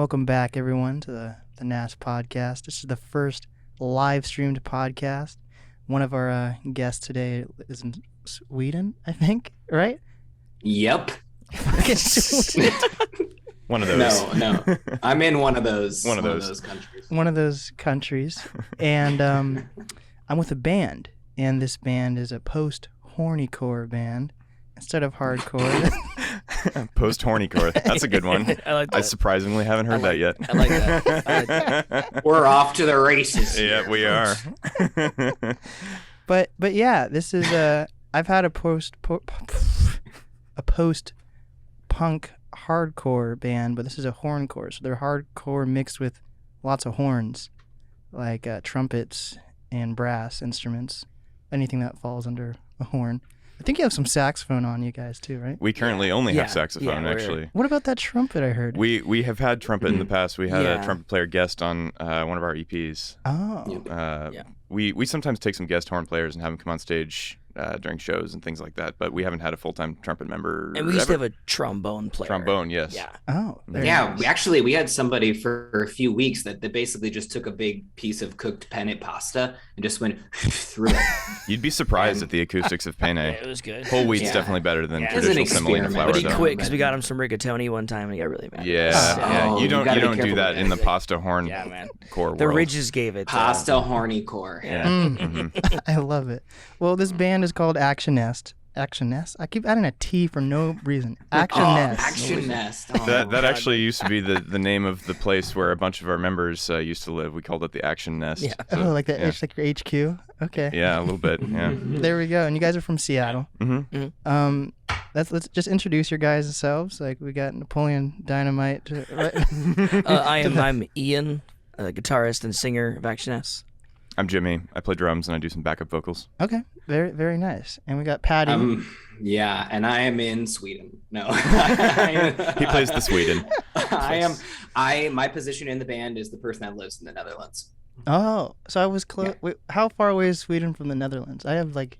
Welcome back, everyone, to the NAST podcast. This is the first live-streamed podcast. One of our guests today is in Sweden, I think, right? Yep. One of those. No. I'm in one of those countries. One of those countries. And I'm with a band, and this band is a post-Horncore band instead of hardcore. Post-Horncore. That's a good one. I like that. I surprisingly haven't heard that yet. I like that. We're off to the races. Yeah, we are. But yeah, this is I've had a post-punk hardcore band, but this is a horncore. So they're hardcore mixed with lots of horns, like trumpets and brass instruments, anything that falls under a horn. I think you have some saxophone on you guys too, right? We currently only have saxophone, actually. What about that trumpet I heard? We have had trumpet in the past. We had a trumpet player guest on one of our EPs. Oh. We sometimes take some guest horn players and have them come on stage during shows and things like that, but we haven't had a full-time trumpet member. And we used to have a trombone player. Trombone, yes. Yeah. Oh. Yeah, nice. we had somebody for a few weeks that basically just took a big piece of cooked penne pasta and just went through it. You'd be surprised at the acoustics of penne. Yeah, it was good. Whole wheat's definitely better than It's traditional an semolina experiment. flour. But he though. quit because we got him some rigatoni one time and he got really mad. Yeah. Oh, You you don't gotta be do careful that with in the that. pasta horn Yeah, man. core The world. Ridges gave it. Pasta horny core. Yeah. I love it. Well, this band is called Actionesse. Actionesse? I keep adding a T for no reason. Actionesse. Actionesse. Oh, That actually used to be the name of the place where a bunch of our members used to live. We called it the Action Nest. Yeah. So, Oh, like that. yeah. It's like your HQ. Okay. Yeah, a little bit. Yeah. There we go. And you guys are from Seattle. Mm-hmm. Let's just introduce your guys yourselves. Like we got Napoleon Dynamite. Right? I'm Ian, a guitarist and singer of Actionesse. I'm Jimmy. I play drums and I do some backup vocals. Okay. Very, very nice. And we got Paddy. Yeah, and I am in Sweden. No. He plays the Sweden. My position in the band is the person that lives in the Netherlands. Oh, so I was close. Wait, how far away is Sweden from the Netherlands? I have like.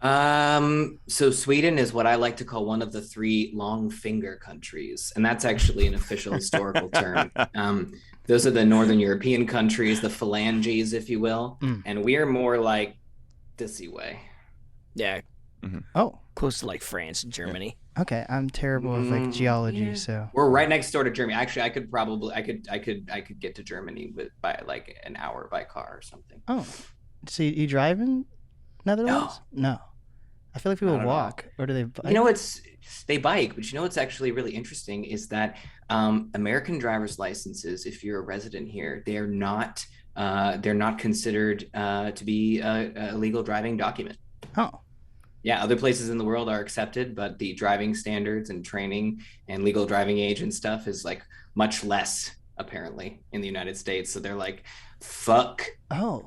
So Sweden is what I like to call one of the three long finger countries, and that's actually an official historical term. Those are the Northern European countries, the phalanges, if you will, and we are more like this way. Yeah. Mm-hmm. Oh. Close to like France and Germany. Okay, I'm terrible with like geology, so. We're right next door to Germany. Actually, I could get to Germany by like an hour by car or something. Oh, so you drive in Netherlands? No. I feel like people walk, or do they bike? You know, they bike, but you know what's actually really interesting is that American driver's licenses, if you're a resident here, they're not considered to be a legal driving document. Oh. Yeah, other places in the world are accepted, but the driving standards and training and legal driving age and stuff is like much less apparently in the United States. So they're like, fuck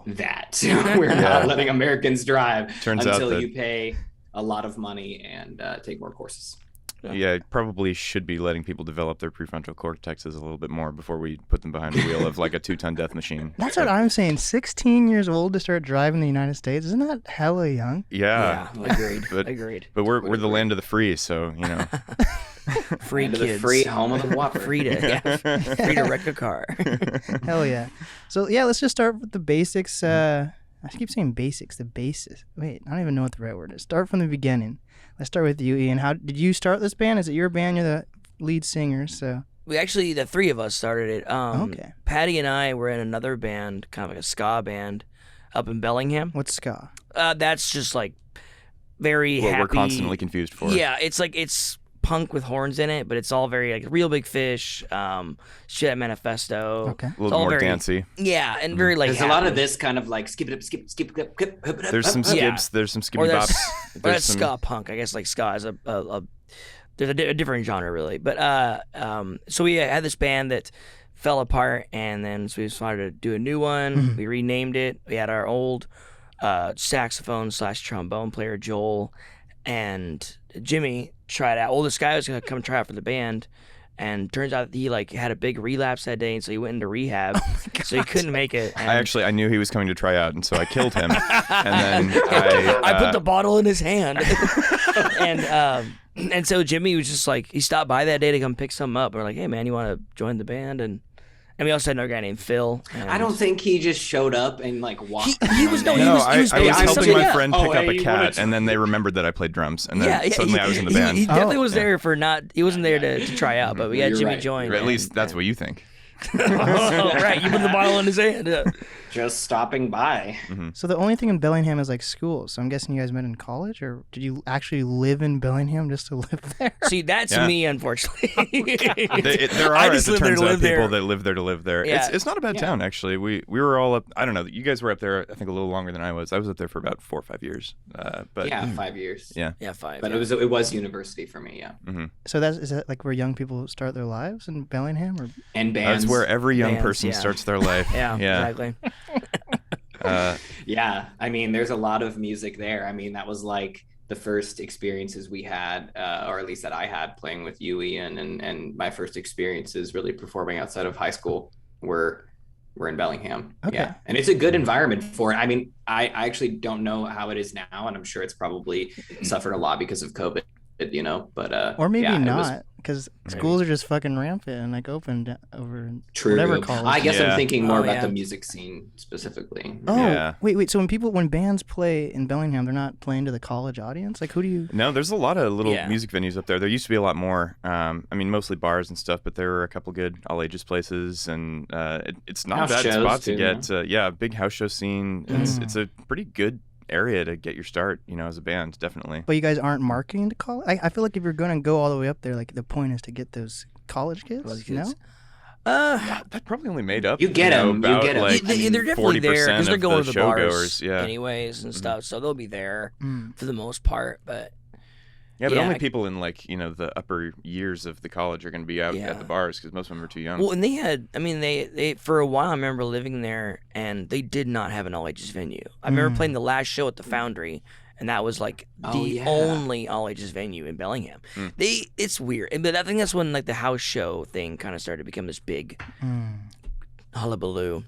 that. We're not letting Americans drive until you pay a lot of money and take more courses. Yeah, probably should be letting people develop their prefrontal cortexes a little bit more before we put them behind the wheel of like a 2-ton death machine. That's what I'm saying. 16 years old to start driving in the United States. Isn't that hella young? Yeah. Agreed. Agreed. But we're the land of the free, so, you know. Free Land kids. of the free, home of the whopper. Free to wreck a car. Hell yeah. So, yeah, let's just start with the basics. I keep saying basics, the basis. Wait, I don't even know what the right word is. Start from the beginning. Let's start with you, Ian. How did you start this band? Is it your band? You're the lead singer, so. We actually, the three of us started it. Okay. Paddy and I were in another band, kind of like a ska band, up in Bellingham. What's ska? That's just like very What happy. we're constantly confused for. Yeah, it's punk with horns in it, but it's all very like Real Big Fish, Shit Manifesto. Okay. A little more very dancey. Yeah, and very like There's happy. a lot of this kind of like skip it up, skip it up, There's some Yeah. skips. There's some Or skippy that's, bops. or There's that's some- ska punk. I guess like ska is there's a different genre really. But so we had this band that fell apart, and then so we decided to do a new one. We renamed it. We had our old saxophone/trombone player Joel and Jimmy tried out. Well, this guy was gonna come try out for the band, and turns out that he like had a big relapse that day, and so he went into rehab. So he couldn't make it. And I knew he was coming to try out, and so I killed him. And then I put the bottle in his hand. And so Jimmy was just like, he stopped by that day to come pick something up. We're like, hey man, you want to join the band? And we also had another guy named Phil. I don't think he just showed up and like walked. He was no, he No, was I was helping something- my friend pick up a you cat, wanted to- and then they remembered that I played drums, and then suddenly I was in the band. He definitely was Yeah. there for not. He wasn't there to try out, but we had You're Jimmy right. join. Or at least and- that's what you think. Oh, right, you put the bottle in his hand. Just stopping by. So the only thing in Bellingham is like schools. So I'm guessing you guys met in college, or did you actually live in Bellingham just to live there? See, that's Yeah. me, unfortunately. There I are, just as it live there turns to out, live people there. that live there to live there. Yeah. It's not a bad town, actually. We were all up. I don't know. You guys were up there, I think, a little longer than I was. I was up there for about 4 or 5 years. But Yeah, 5 years. Yeah. Yeah, 5. But yeah. it was university for me. Yeah, So is that like where young people start their lives in Bellingham, or and bands. that's where every young Bands, person yeah. starts their life. Yeah, exactly. Yeah, I mean, there's a lot of music there. I mean, that was like the first experiences we had, or at least that I had playing with you, Ian, and my first experiences really performing outside of high school were in Bellingham. Okay. Yeah, and it's a good environment for it. I mean, I actually don't know how it is now, and I'm sure it's probably suffered a lot because of COVID, you know. But or maybe yeah, it was not, because schools are just fucking rampant and like opened over true. whatever college. I guess Yeah. I'm thinking more Oh, about yeah. the music scene specifically. Oh, Yeah. wait. So when bands play in Bellingham, they're not playing to the college audience. Like, who do you? No, there's a lot of little Yeah. music venues up there. There used to be a lot more. I mean, mostly bars and stuff, but there were a couple good all ages places, and it's not House a bad shows, spot too, to get. Yeah, big house show scene. It's a pretty good area to get your start. You know, as a band, definitely. But you guys aren't marketing to college. I feel like if you're going to go all the way up there, like the point is to get those college kids. College You know? kids. That probably only made up. You get know, 'em, you about, get 'em. Like, They're definitely there 40% because they're of going the to the bars showgoers. Yeah. anyways and stuff, so they'll be there Mm. for the most part. But Yeah, but Yeah, only I- people in like the upper years of the college are going to be out Yeah. at the bars because most of them are too young. well, and they had, I mean, they for a while I remember living there, and they did not have an all ages venue. I remember playing the last show at the Foundry, and that was like Oh, the yeah. only all ages venue in Bellingham. It's weird, but I think that's when like the house show thing kind of started to become this big Mm. hullabaloo.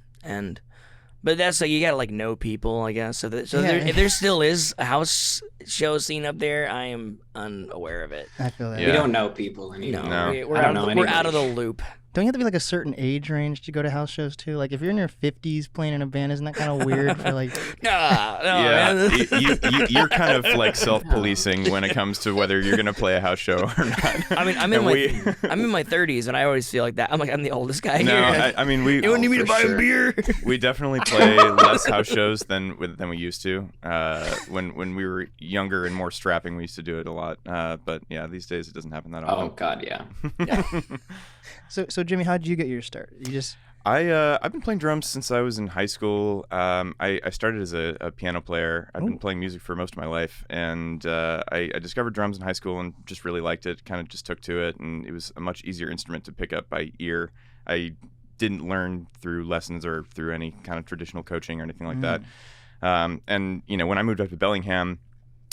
But that's like you gotta like know people, I guess. So Yeah. if there still is a house show scene up there, I am unaware of it. I feel that. Yeah. We don't know people anymore. No. We're I don't out. know We're out of the anybody. loop. Don't you have to be like a certain age range to go to house shows too? Like if you're in your 50s playing in a band, isn't that kind of weird for like? No, Yeah, man. you're kind of like self-policing when it comes to whether you're going to play a house show or not. I mean, I'm in my 30s, and I always feel like that. I'm the oldest guy No, here. I mean we You don't need me to for buy sure. a beer. we definitely play less house shows than we used to. When we were younger and more strapping, we used to do it a lot. But yeah, these days it doesn't happen that Oh often. God, yeah. So Jimmy, how did you get your start? You just I've been playing drums since I was in high school. I started as a piano player. I've been playing music for most of my life, and I discovered drums in high school and just really liked it. Kind of just took to it, and it was a much easier instrument to pick up by ear. I didn't learn through lessons or through any kind of traditional coaching or anything like that. And when I moved up to Bellingham,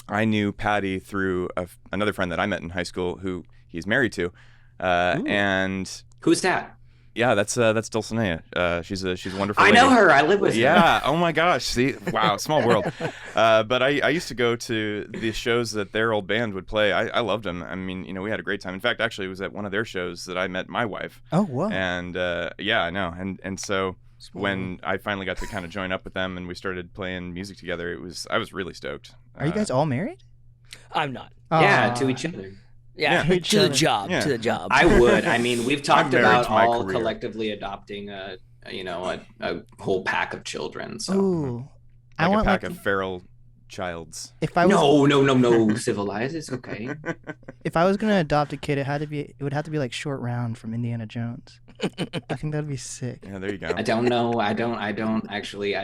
I knew Paddy through another friend that I met in high school who he's married to, and Who's that? yeah, that's Dulcinea. She's a wonderful. I lady. know her. I live with her. Yeah. Oh my gosh. See, wow, small world. But I used to go to the shows that their old band would play. I loved them. I mean, we had a great time. In fact, actually, it was at one of their shows that I met my wife. oh wow. And yeah, I know. And so when I finally got to kind of join up with them and we started playing music together, I was really stoked. Are you guys all married? I'm not. Yeah, Aw. to each other. Yeah, Yeah. to the job. Yeah. To the job. I would. I mean, we've talked married about to my all career. collectively adopting a whole pack of children. So Ooh, I Like want a pack like of feral childs. if I was no, civilized. It's okay. if I was gonna adopt a kid, it would have to be like Short Round from Indiana Jones. I think that'd be sick. Yeah, there you go. I don't know. I don't actually.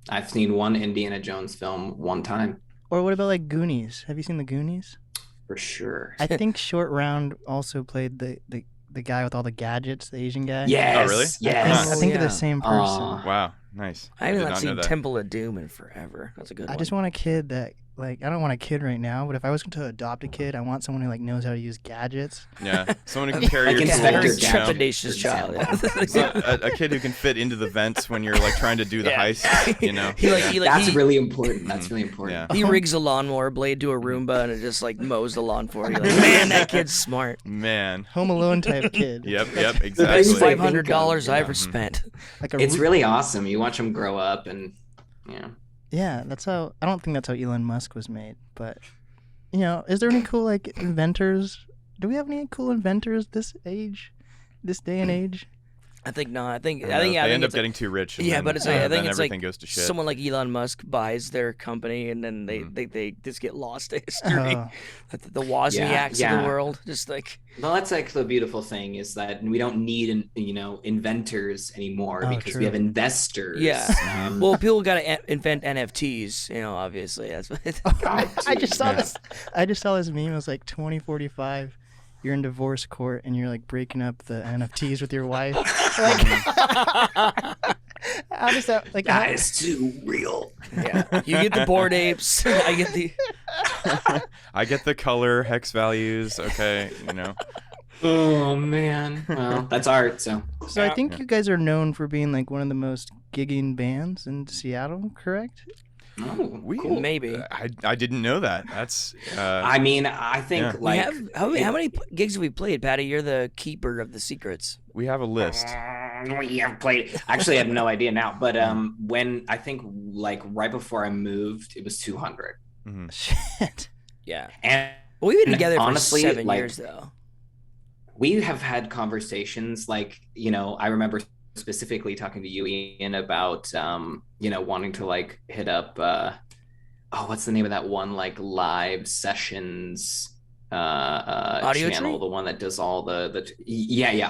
I've seen one Indiana Jones film one time Or what about like Goonies? Have you seen the Goonies? for sure. I think Short Round also played the guy with all the gadgets, the Asian guy. Yes. Oh, really? Yes. I think they're yeah. the same person. Aw. Wow, nice. I haven't did not know seen that. Temple of Doom in forever. That's a good I one. just want a kid that like I don't want a kid right now, but if I was to adopt a kid, I want someone who like knows how to use gadgets. Yeah, someone who can carry Like your Inspector tools. Gadget. Trepidatious child. So a kid who can fit into the vents when you're like trying to do the heist. You know. That's really important. That's really important. Yeah. He rigs a lawnmower blade to a Roomba and it just like mows the lawn for you. Like, man, that kid's smart. Man. Home Alone type kid. Yep. Best Exactly. $500 I ever spent. Like a It's really awesome. You watch them grow up, and Yeah, that's how. I don't think that's how Elon Musk was made, but you know, is there any cool like inventors? Do we have any cool inventors this day and age? I think not. I think They I end think up getting too rich. And yeah, then, but it's like, I think then it's everything like goes to shit. someone like Elon Musk buys their company and then they just get lost to history. Oh. The Wozniaks of Yeah. the world, just like well, that's like the beautiful thing is that we don't need inventors anymore because true. we have investors. Yeah. Well, people got to invent NFTs, obviously. That's what I just saw this. I just saw this meme. It was like 2045. You're in divorce court and you're like breaking up the NFTs with your wife. Like, how does that like? That is too real. Yeah. You get the Bored Apes. I get the I get the color hex values. Okay, Oh man. Well, that's art. So So I think you guys are known for being like one of the most gigging bands in Seattle, correct? cool. maybe. I didn't know that. That's. I mean, I think Yeah. We have how many gigs have we played, Patty? You're the keeper of the secrets. we have a list. We have played. Actually, I have no idea now. But when I think like right before I moved, it was 200. Mhm. Shit. Yeah. And Well, we've been together honestly, for 7 like, years though. we have had conversations like I remember specifically talking to you, Ian, about wanting to like hit up what's the name of that one like live sessions Audio channel, Tree? the one that does all the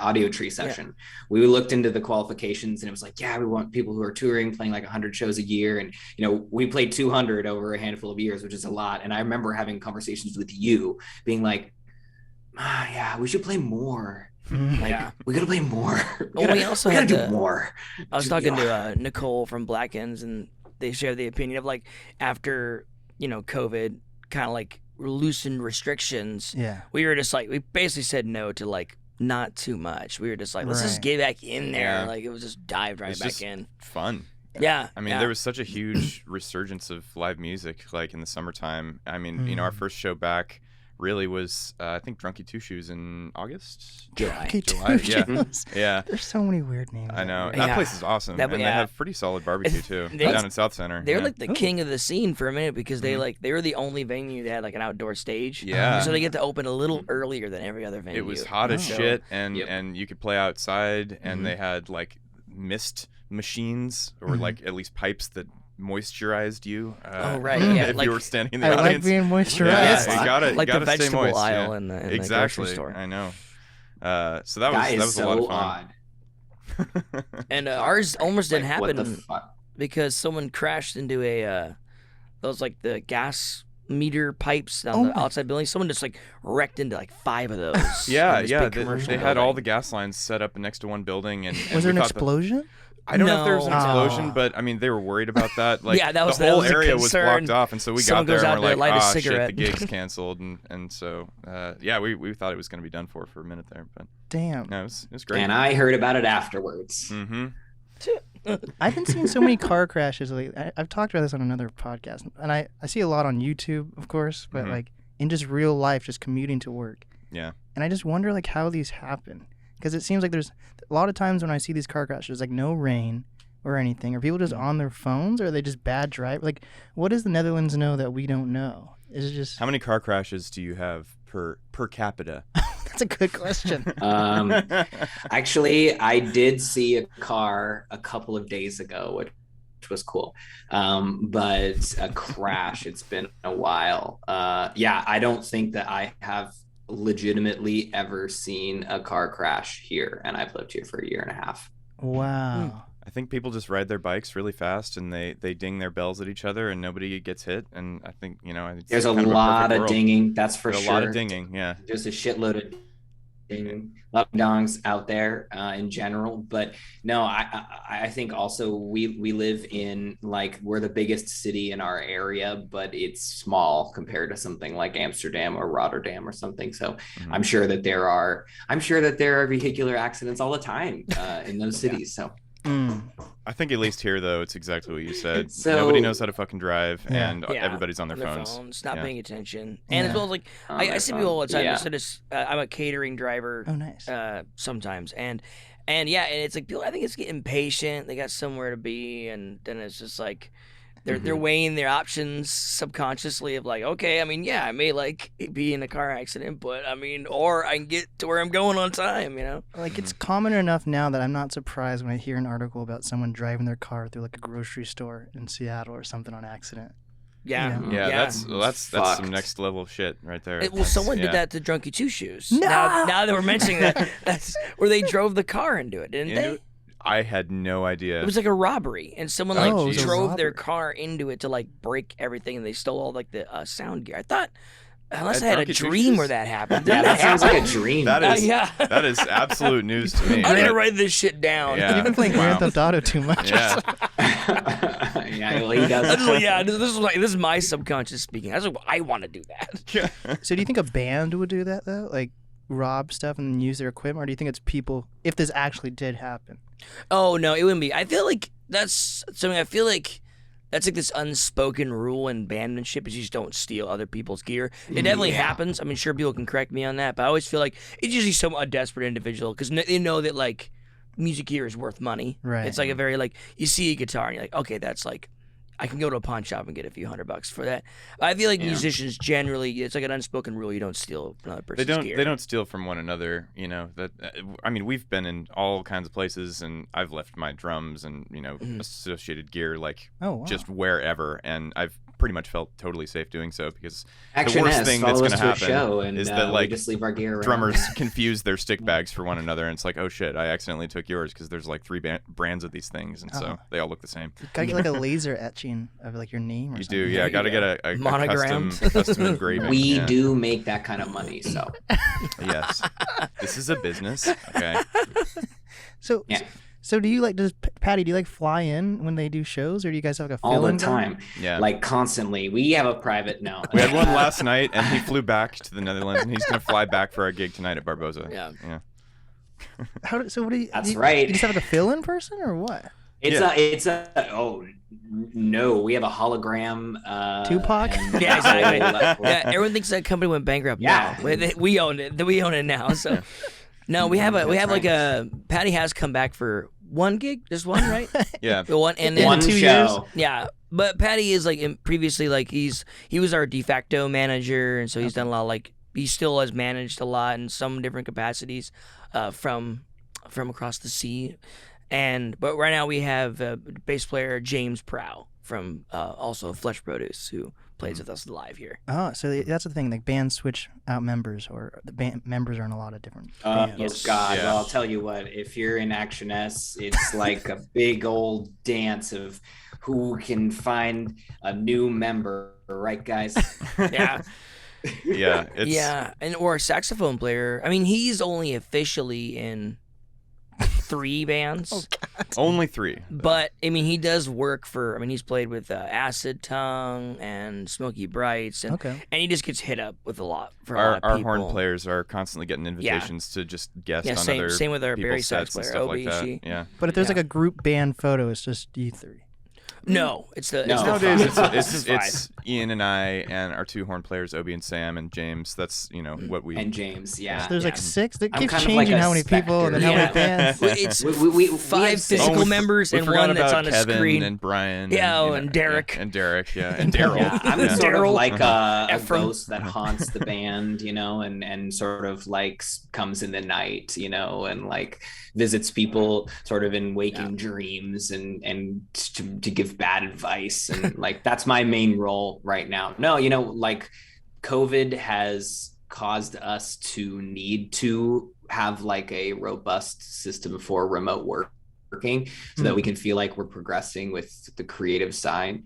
Audio Tree session. We looked into the qualifications and it was like, we want people who are touring, playing like 100 shows a year, and we played 200 over a handful of years, which is a lot. And I remember having conversations with you being like, we should play more. Like, we gotta play more. We also gotta had do the- more. I was talking to Nicole from Black Ends, and they shared the opinion of like after COVID kind of like loosened restrictions. Yeah. We were just like we basically said no to like not too much. We were just like let's just Right. get back in there. Yeah. Like it was just dived right It's back just in. Fun. Yeah. I mean, there was such a huge resurgence of live music, like in the summertime. I mean, our first show back really was, I think, Drunky Two Shoes in August. Drunky July, Two yeah. Shoes. Yeah. There's so many weird names. I know. Yeah. That place is awesome. That- and they yeah. have pretty solid barbecue, too, They- down in South Center. They were yeah. like the king of the scene for a minute because they Mhm. they were the only venue that had like an outdoor stage. Yeah. So they get to open a little earlier than every other venue. It was hot as Oh. shit, and Yep. and you could play outside, and Mhm. they had like mist machines, or like at least pipes that moisturized you. Oh, right, yeah, if like- you were standing in the I like audience. being moisturized. Yeah, you gotta, like you the gotta stay vegetable moist, aisle yeah. in the Exactly. grocery store. I know. So that That is was a so lot of fun. odd. And ours almost didn't Like, what the happen fuck? because someone crashed into a those like the gas meter pipes on the my- outside building. Someone just like wrecked into like 5 of those. Yeah, in this yeah. big They, commercial they had all building. the gas lines set up next to one building, and Was we there an thought that- explosion? I don't know if there was an No. explosion, Oh. but I mean they were worried about that. Like Yeah, that was- the that whole was a area was concern. blocked off, and so we Someone got there goes and out we're to like, light a shit, cigarette." the gig's canceled, and so we thought it was going to be done for a minute there, but Damn. no, it was great. And I heard about it afterwards. Mm-hmm. I've been seeing so many car crashes lately. I've talked about this on another podcast, and I see a lot on YouTube, of course, but Mhm. like in just real life, just commuting to work. Yeah. And I just wonder like how these happen, because it seems like there's a lot of times when I see these car crashes, like no rain or anything, or people just on their phones, or are they just bad drive? Like, what does the Netherlands know that we don't know? Is it just How many car crashes do you have per capita? that's a good question. Actually, I did see a car a couple of days ago, which was cool. But a crash, it's been a while. I don't think that I have legitimately ever seen a car crash here, and I've lived here for a year and a half. Wow. I think people just ride their bikes really fast and they ding their bells at each other and nobody gets hit. And I think, it's There's a kind of lot perfect of world. dinging, that's for There's sure. a lot of dinging, yeah. There's a shitload of dongs out there in general. But no, I think also we live in, like, we're the biggest city in our area, but it's small compared to something like Amsterdam or Rotterdam or something. So I'm sure that there are vehicular accidents all the time in those cities. So I think at least here, though, it's exactly what you said. So- Nobody knows how to fucking drive, and everybody's on their phones. not paying attention. And as well as, like, I see people all the time. Yeah. I'm a catering driver. Oh, nice. Sometimes. And it's like people, I think it's getting impatient. They got somewhere to be, and then it's just like they're weighing their options subconsciously of like, okay, I mean, yeah, I may like be in a car accident, but I mean, or I can get to where I'm going on time, you know? Like, it's common enough now that I'm not surprised when I hear an article about someone driving their car through like a grocery store in Seattle or something on accident. Yeah. Yeah, that's some Fucked. next level shit right there. Well, someone did that to Drunky Two Shoes. No! Now that we're mentioning that, that's where they drove the car into it, didn't they? I had no idea. It was like a robbery, and someone Oh, like it was a drove their robbery. car into it to like break everything, and they stole all like the sound gear. I thought, unless At I had a Drunky Two dream Shoes? where that happened. Yeah, Didn't that sounds happen? like a dream. That is yeah. that is absolute news to me. I need to but- write this shit down. Yeah. You've been playing Wow. Grand Theft Auto too much. Yeah. Yeah, well, he does. This is my subconscious speaking. I was like, I want to do that. So do you think a band would do that though? Like rob stuff and use their equipment, or do you think it's people? If this actually did happen, Oh no, it wouldn't be. I feel like that's something. I feel like that's like this unspoken rule in bandmanship is you just don't steal other people's gear. It definitely happens. I mean, sure, people can correct me on that, but I always feel like it's usually a desperate individual because they know that like music gear is worth money. Right. It's like a very like you see a guitar and you're like, okay, that's like I can go to a pawn shop and get a few $100 for that. I feel like musicians generally, it's like an unspoken rule. You don't steal another person's gear. They don't steal from one another. You know that. I mean, we've been in all kinds of places, and I've left my drums and associated gear like oh wow. just wherever, and I've pretty much felt totally safe doing so because the Actionesse, worst thing that's follow going us to to a happen show and, is that we like just leave our gear around. drummers confuse their stick bags for one another, and it's like, oh shit, I accidentally took yours because there's like three brands of these things, and so they all look the same. Gotta get like a laser etching of like your name or You something. do, yeah. Got to get a Monogram. custom engraving. We yeah. do make that kind of money, so Yes, this is a business. Okay. So Yeah. So do you like Paddy? Do you like fly in when they do shows, or do you guys have like a all the fill-in time, Yeah. like constantly. We have a private no. We had one last night, and he flew back to the Netherlands, and he's gonna fly back for our gig tonight at Barboza. Yeah. Yeah. So what do you? That's do you, right. You just have like a fill-in person, or what? It's a oh no, we have a hologram. Tupac? and- Yeah, exactly. Yeah, everyone thinks that company went bankrupt. Yeah. No, we own it. We own it now. So, no, we have like a Paddy has come back for one gig, just one, right? Yeah. The one and In then One 2 show. years? yeah. But Paddy is like previously like he was our de facto manager, and so he's done a lot of, like he still has managed a lot in some different capacities, from across the sea. But right now we have bass player James Prow from also Flesh Produce, who plays with us live here. Oh, so that's the thing. Like bands switch out members, or the band members are in a lot of different Oh bands. God! Yeah. Well, I'll tell you what. If you're in Actionesse, it's like a big old dance of who can find a new member, right, guys? Yeah, Yeah. It's, yeah, or a saxophone player. I mean, he's only officially in 3 bands. Only 3. But I mean, he does work for. I mean, he's played with Acid Tongue and Smoky Brights, and Okay. and he just gets hit up with a lot for a lot Our of people. horn players are constantly getting invitations to just guest Yeah, on same- other same with our Barry people's sax sets and player, stuff like that. Obi. Yeah. But if there's Yeah. like a group band photo, it's just you three. No, it's the No. it's the Nowadays, five. it's Ian and I and our 2 horn players, Obi and Sam and James. That's what we. And James, yeah. So there's like 6. It I'm keeps kind of changing like a how many people and then how specter. many bands. Well, it's We 5 have six. physical we members we and forgot one that's about on a Kevin screen. and Brian. Yeah, and, and Derek. Yeah, and Derek, yeah, and Daryl. Yeah, I'm yeah. sort Daryl. of like a Ephraim. ghost that haunts the band, and sort of like comes in the night, and like visits people sort of in waking dreams and to give bad advice, and like that's my main role right now. No, like COVID has caused us to need to have like a robust system for remote working so that we can feel like we're progressing with the creative side.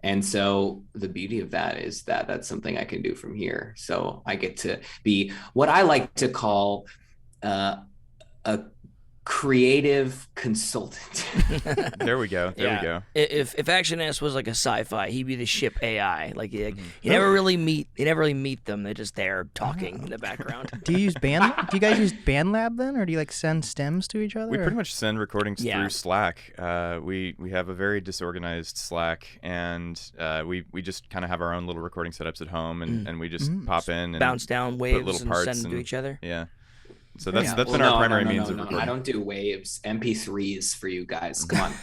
And so the beauty of that is that that's something I can do from here. So I get to be what I like to call a creative consultant. There we go. There we go. If Actionesse was like a sci-fi, he'd be the ship AI. Like you never really meet them. They're just there talking in the background. Do you guys use BandLab then, or do you like send stems to each other? We pretty much send recordings through Slack. We have a very disorganized Slack, and we just kind of have our own little recording setups at home, and we just pop in and bounce down waves put little and parts send them to each other. Yeah. So that's been our primary means of recording. I don't do waves. MP3s for you guys. Come on.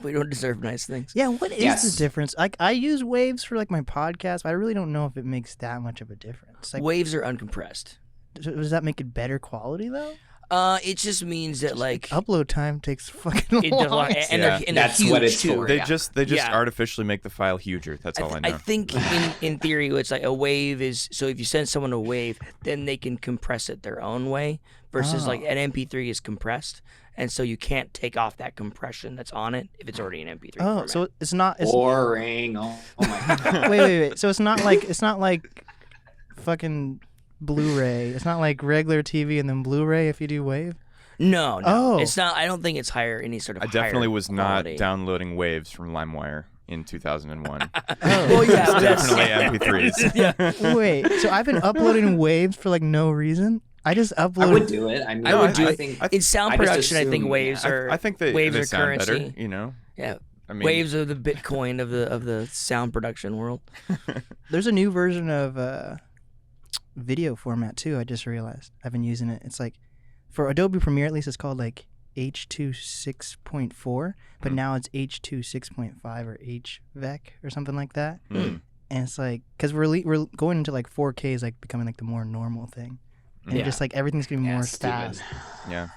We don't deserve nice things. Yeah, what is the difference? Like, I use waves for like my podcast, but I really don't know if it makes that much of a difference. Like, waves are uncompressed. Does that make it better quality though? It just means that like upload time takes fucking long. And that's huge what it's too. for. They just artificially make the file huger. That's all I know. I think in theory, it's like a wave is so if you send someone a wave, then they can compress it their own way. Versus like an MP3 is compressed, and so you can't take off that compression that's on it if it's already an MP3. Oh, format. so it's not boring. Oh my god. Wait. So it's not like fucking Blu-ray. It's not like regular TV and then Blu-ray if you do wave. No, Oh. it's not. I don't think it's higher any sort of. I definitely higher was quality. not downloading waves from LimeWire in 2001. Well, yeah, It's definitely MP3s. Yeah. Wait, so I've been uploading waves for like no reason. I just upload. I would do it. I mean, I think In sound I just production, I think assume, waves are. I think they waves are sound currency. better. You know. Yeah. I mean, Waves are the Bitcoin of the sound production world. There's a new version of video format too. I just realized I've been using it. It's like for Adobe Premiere at least it's called like H2 6.4, but now it's H2 6.5 or HVEC or something like that. And it's like because we're going into like 4K is like becoming like the more normal thing, and just like everything's getting more fast. Yeah.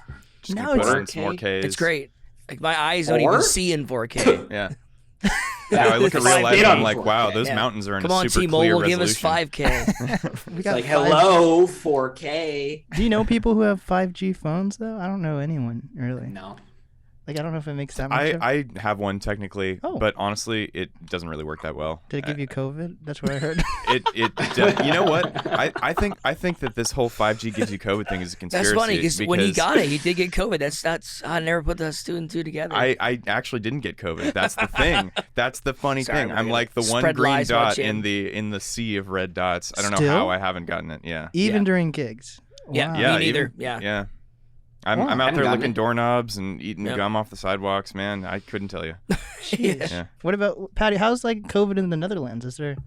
Just Now gonna put it's in some more Ks. It's great. Like my eyes don't even see in 4K. Yeah. Yeah, I look at real life and I'm like, 4K. wow, those mountains are in Come a on, super clear T-Mobile, give us resolution. 5K. We It's got like, 5G. hello, 4K. Do you know people who have 5G phones though? I don't know anyone really. No. Like I don't know if it makes that much. I have one technically, Oh. but honestly, it doesn't really work that well. Did it give you COVID? That's what I heard. You know what? I think that this whole 5G gives you COVID thing is a conspiracy. That's funny because when he got it, he did get COVID. That's I never put those two and two together. I actually didn't get COVID. That's the thing. That's the funny Sorry, thing. we're I'm gonna like the one spread green lies about dot you. in the sea of red dots. I don't know Still? how I haven't gotten it. Yeah. Even during gigs. Yeah. Wow. Yeah. Me neither. even- Yeah. I'm Wow. out Haven't there gotten licking it. doorknobs and eating Yep. gum off the sidewalks. Man, I couldn't tell you. Jeez. Yeah. What about Paddy? How's like COVID in the Netherlands? Is it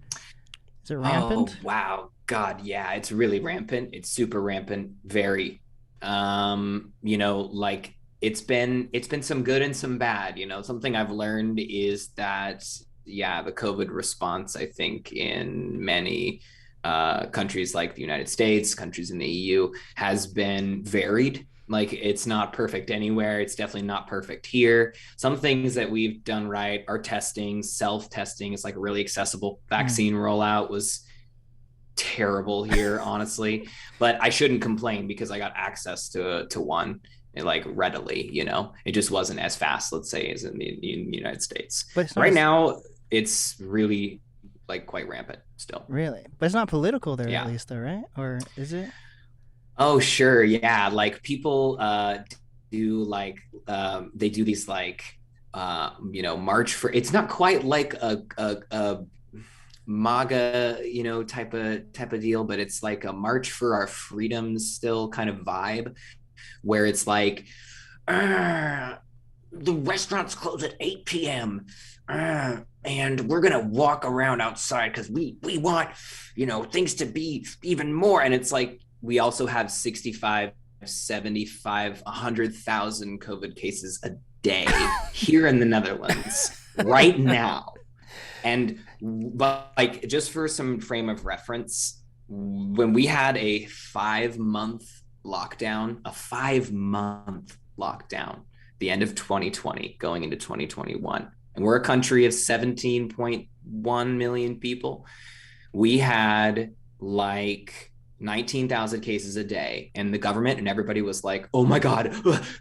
rampant? Oh, wow. God, yeah, it's really rampant. It's super rampant. Very. Like it's been some good and some bad. Something I've learned is that the COVID response, I think, in many countries like the United States, countries in the EU, has been varied. Like it's not perfect anywhere. It's definitely not perfect here. Some things that we've done right are testing, self-testing. It's like a really accessible vaccine rollout was terrible here, honestly. But I shouldn't complain because I got access to one like readily. It just wasn't as fast, let's say, as in the United States. But it's not Right now, it's really like quite rampant still. Really? But it's not political there Yeah. at least though, right? Or is it? Oh, sure. Yeah. Like people do like they do these like march for, it's not quite like a MAGA, type of deal, but it's like a march for our freedoms still kind of vibe where it's like the restaurants close at 8 p.m. And we're going to walk around outside because we want, things to be even more. And it's like, we also have 65, 75, 100,000 COVID cases a day here in the Netherlands right now. But like, just for some frame of reference, when we had a 5-month lockdown, the end of 2020 going into 2021, and we're a country of 17.1 million people, we had like 19,000 cases a day, and the government and everybody was like, oh my God,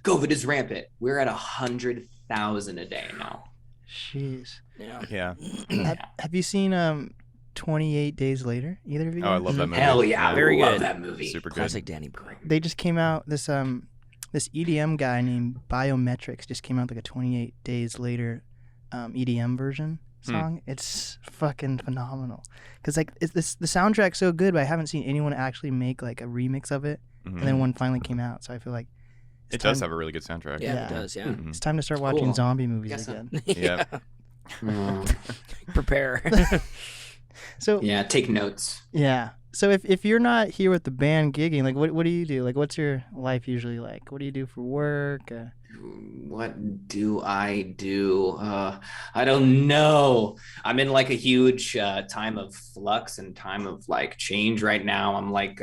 COVID is rampant. We're at 100,000 a day now. Jeez. Yeah. Yeah. Have you seen 28 Days Later? Either of you? Oh, I guys? love that movie. Hell yeah, Very love good. that movie. Super good. Classic Danny Boy. They just came out this EDM guy named Biometrics just came out like a 28 Days Later EDM version song. It's fucking phenomenal because like the soundtrack's so good, but I haven't seen anyone actually make like a remix of it. Mhm. And then one finally came out, so I feel like It does have a really good soundtrack. Yeah, Yeah. it does. Yeah. Mhm. it's time to start watching Cool. zombie movies Guess again. Yeah. Prepare. So Yeah, take notes. yeah. So if you're not here with the band gigging, like what do you do? Like what's your life usually like? What do you do for work? What do I do? I don't know. I'm in like a huge time of flux and time of like change right now. I'm like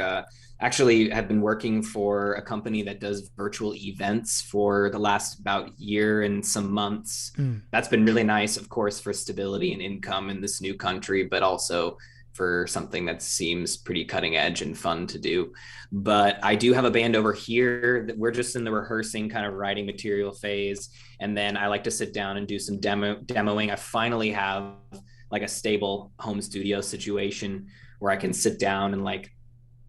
actually have been working for a company that does virtual events for the last about year and some months. That's been really nice, of course, for stability and income in this new country, but also for something that seems pretty cutting edge and fun to do. But I do have a band over here that we're just in the rehearsing kind of writing material phase. And then I like to sit down and do some demoing. I finally have like a stable home studio situation where I can sit down and like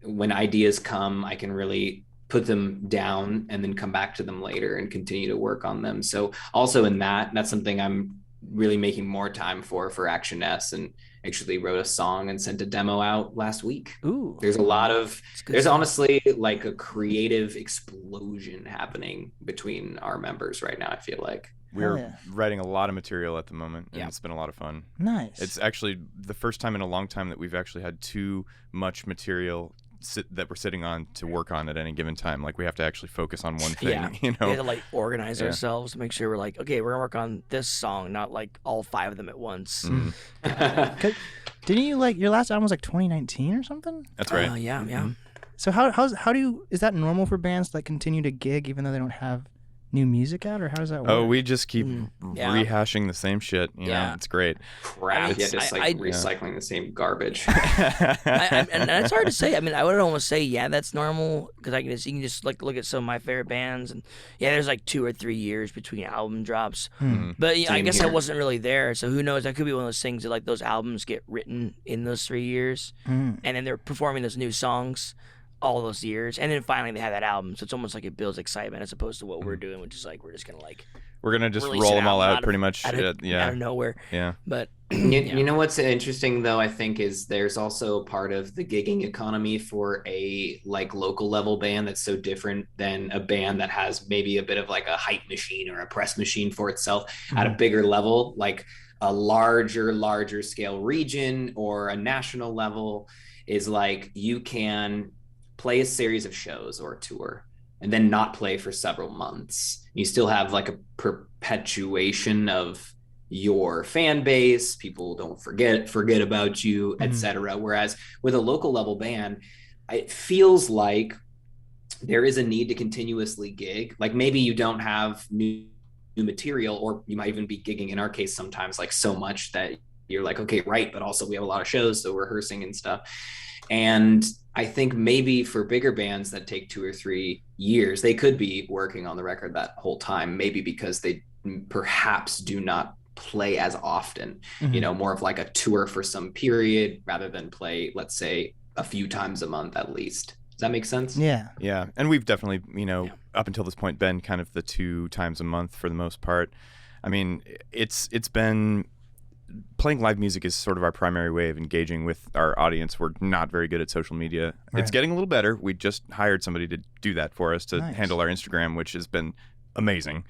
when ideas come, I can really put them down and then come back to them later and continue to work on them. So also in that's something I'm really making more time for Actionesse, and actually wrote a song and sent a demo out last week. Ooh. There's a lot of there's stuff. honestly like a creative explosion happening between our members right now, I feel like. We're yeah. writing a lot of material at the moment, and Yeah. it's been a lot of fun. Nice. It's actually the first time in a long time that we've actually had too much material that we're sitting on to work on at any given time. Like we have to actually focus on one thing, Yeah. you We know? have to like organize Yeah. ourselves to make sure we're like, okay, we're gonna work on this song, not like all 5 of them at once. Mhm. Didn't you like your last album was like 2019 or something? That's right. Yeah, yeah. So how do you is that normal for bands to like continue to gig even though they don't have new music out, or how does that work? Oh, we just keep Yeah. rehashing the same shit. You know, Yeah. it's great. Crap. It's- Yeah, just I- like recycling the same garbage. And it's hard to say. I mean, I would almost say, yeah, that's normal because you can just like look at some of my favorite bands, and yeah, there's like 2 or 3 years between album drops. But yeah, I Same guess I here. wasn't really there, so who knows? That could be one of those things that like those albums get written in those 3 years, and then they're performing those new songs all those years, and then finally they have that album. So it's almost like it builds excitement as opposed to what we're doing, which is like we're just gonna like We're gonna just release roll an them all album out pretty much. out of Yeah, nowhere. yeah. But You know what's interesting though, I think, is there's also part of the gigging economy for a like local level band that's so different than a band that has maybe a bit of like a hype machine or a press machine for itself at a bigger level, like a larger scale region or a national level, is like you can play a series of shows or a tour and then not play for several months. You still have like a perpetuation of your fan base. People don't forget about you, etc. Whereas with a local level band, it feels like there is a need to continuously gig. Like maybe you don't have new material, or you might even be gigging, in our case sometimes, like so much that you're like, okay, right, but also we have a lot of shows, so rehearsing and stuff. And I think maybe for bigger bands that take 2 or 3 years, they could be working on the record that whole time, maybe because they perhaps do not play as often, you know, more of like a tour for some period rather than play, let's say, a few times a month at least. Does that make sense? Yeah. Yeah, and we've definitely, you know, up until this point been kind of the 2 times a month for the most part. I mean, it's been playing live music is sort of our primary way of engaging with our audience. We're not very good at social media. Right. It's getting a little better. We just hired somebody to do that for us, to Nice. handle our Instagram, which has been amazing.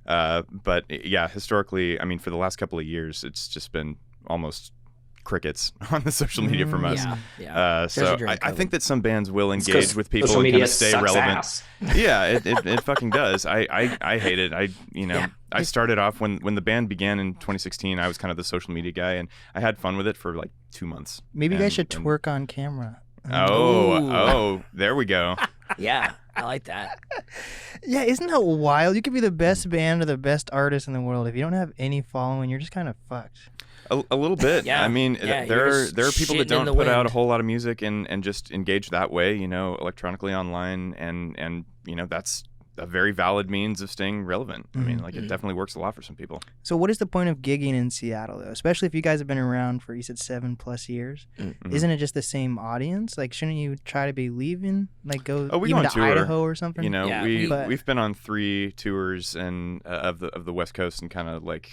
But yeah, historically, I mean, for the last couple of years, it's just been almost crickets on the social media from us. Yeah. So Especially during I think COVID. that some bands will It's engage 'cause with people social and kind media of stay sucks relevant. ass. Yeah, it fucking does. I hate it. Yeah. I started off when the band began in 2016. I was kind of the social media guy, and I had fun with it for like 2 months. Maybe you guys should And- twerk on camera. Oh, there we go. Yeah, I like that. Yeah, isn't that wild? You could be the best band or the best artist in the world. If you don't have any following, you're just kind of fucked. A little bit. Yeah. I mean, Yeah, there you're are just people that shitting in don't the put out a wind. whole lot of music and just engage that way, you know, electronically online, and you know, that's a very valid means of staying relevant. I mean, like, it Mhm. definitely works a lot for some people. So what is the point of gigging in Seattle though? Especially if you guys have been around for, you said 7+ years. Mm-hmm. Isn't it just the same audience? Like, shouldn't you try to be leaving? Like, go Oh, we even go to on tour, Idaho or something? You know, Yeah, we've been on 3 tours and of the West Coast and kind of like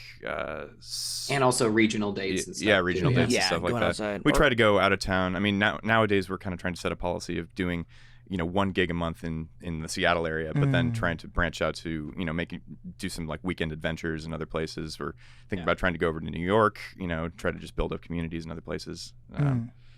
And also regional dates and stuff. yeah, regional too. dates Yeah, and stuff like going that. outside. We Or- try to go out of town. I mean, nowadays we're kind of trying to set a policy of doing, 1 gig a month in the Seattle area, but then trying to branch out to, do some like weekend adventures in other places. We're thinking about trying to go over to New York, try to just build up communities in other places.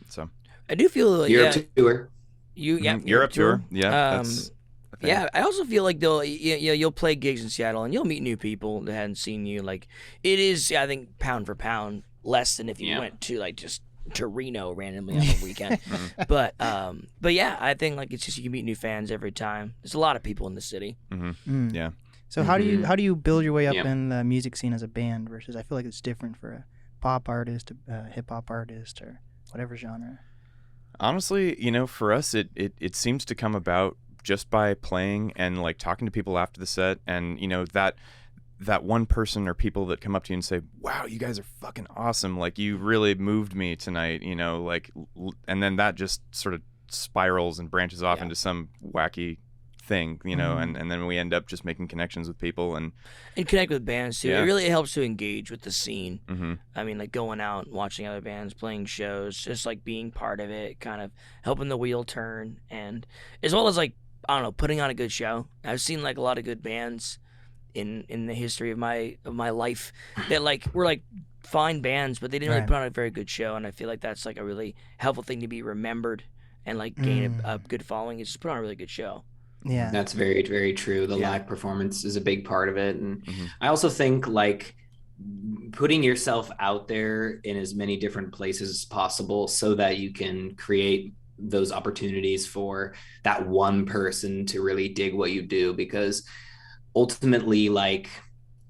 So I do feel like Europe tour. Europe tour. Yeah. That's a thing. Yeah, I also feel like you'll play gigs in Seattle and you'll meet new people that hadn't seen you. Like, it is, I think, pound for pound less than if you went to like just to Reno randomly on a weekend. But yeah, I think like it's just you meet new fans every time. There's a lot of people in the city. Yeah. So how do you build your way up Yeah. in the music scene as a band versus, I feel like it's different for a pop artist, a hip hop artist, or whatever genre. Honestly, for us, it seems to come about just by playing and like talking to people after the set, and that one person or people that come up to you and say, "Wow, you guys are fucking awesome! Like, you really moved me tonight," and then that just sort of spirals and branches off into some wacky thing, and then we end up just making connections with people and connect with bands too. Yeah. It really helps to engage with the scene. Mhm. I mean, like going out and watching other bands, playing shows, just like being part of it, kind of helping the wheel turn, and as well as like, I don't know, putting on a good show. I've seen like a lot of good bands in the history of my life that like were like fine bands, but they didn't really Right. put on a very good show, and I feel like that's like a really helpful thing to be remembered and like gain a good following is just put on a really good show. Yeah. That's very, very true. The live performance is a big part of it. And I also think like putting yourself out there in as many different places as possible so that you can create those opportunities for that one person to really dig what you do, because ultimately, like,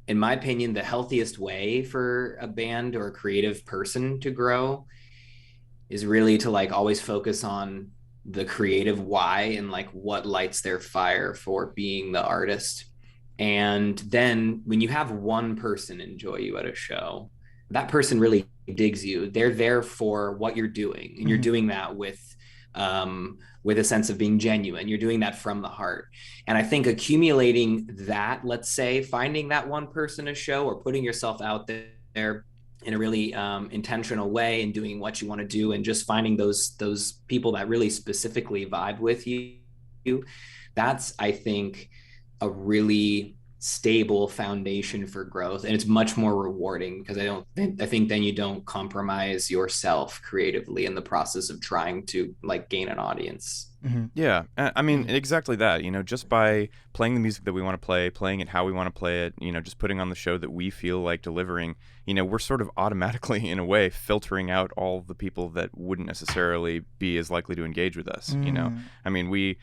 in my opinion, the healthiest way for a band or a creative person to grow is really to like always focus on the creative why and like what lights their fire for being the artist. And then when you have one person enjoy you at a show, that person really digs you. They're there for what you're doing, and you're doing that with a sense of being genuine. You're doing that from the heart. And I think accumulating that, let's say, finding that one person a show or putting yourself out there in a really intentional way and doing what you want to do, and just finding those people that really specifically vibe with you, that's, I think, a really stable foundation for growth, and it's much more rewarding because I think then you don't compromise yourself creatively in the process of trying to like gain an audience. Yeah, I mean, exactly that. Just by playing the music that we want to play, playing it how we want to play it, just putting on the show that we feel like delivering, we're sort of automatically, in a way, filtering out all the people that wouldn't necessarily be as likely to engage with us. I mean, we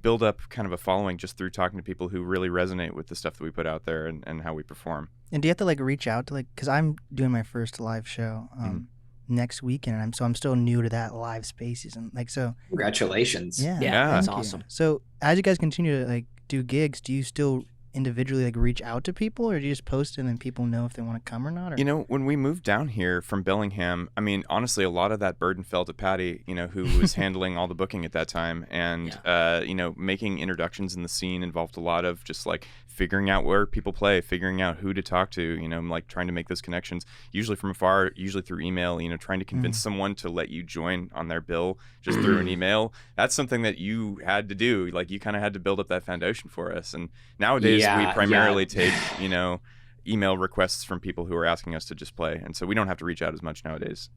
build up kind of a following just through talking to people who really resonate with the stuff that we put out there and how we perform. And do you have to like reach out to, like, because I'm doing my first live show next weekend, and I'm still new to that live spaces, and like, so Congratulations. yeah, that's thank you. awesome. So as you guys continue to like do gigs, do you still individually like reach out to people, or do you just post it and then people know if they want to come or not? Or? When we moved down here from Bellingham, I mean, honestly, a lot of that burden fell to Paddy, who was handling all the booking at that time. And, making introductions in the scene involved a lot of just like figuring out where people play, figuring out who to talk to, like trying to make those connections, usually from afar, usually through email, trying to convince someone to let you join on their bill just through an email. That's something that you had to do. Like, you kind of had to build up that foundation for us. And nowadays we primarily take, email requests from people who are asking us to just play, and so we don't have to reach out as much nowadays.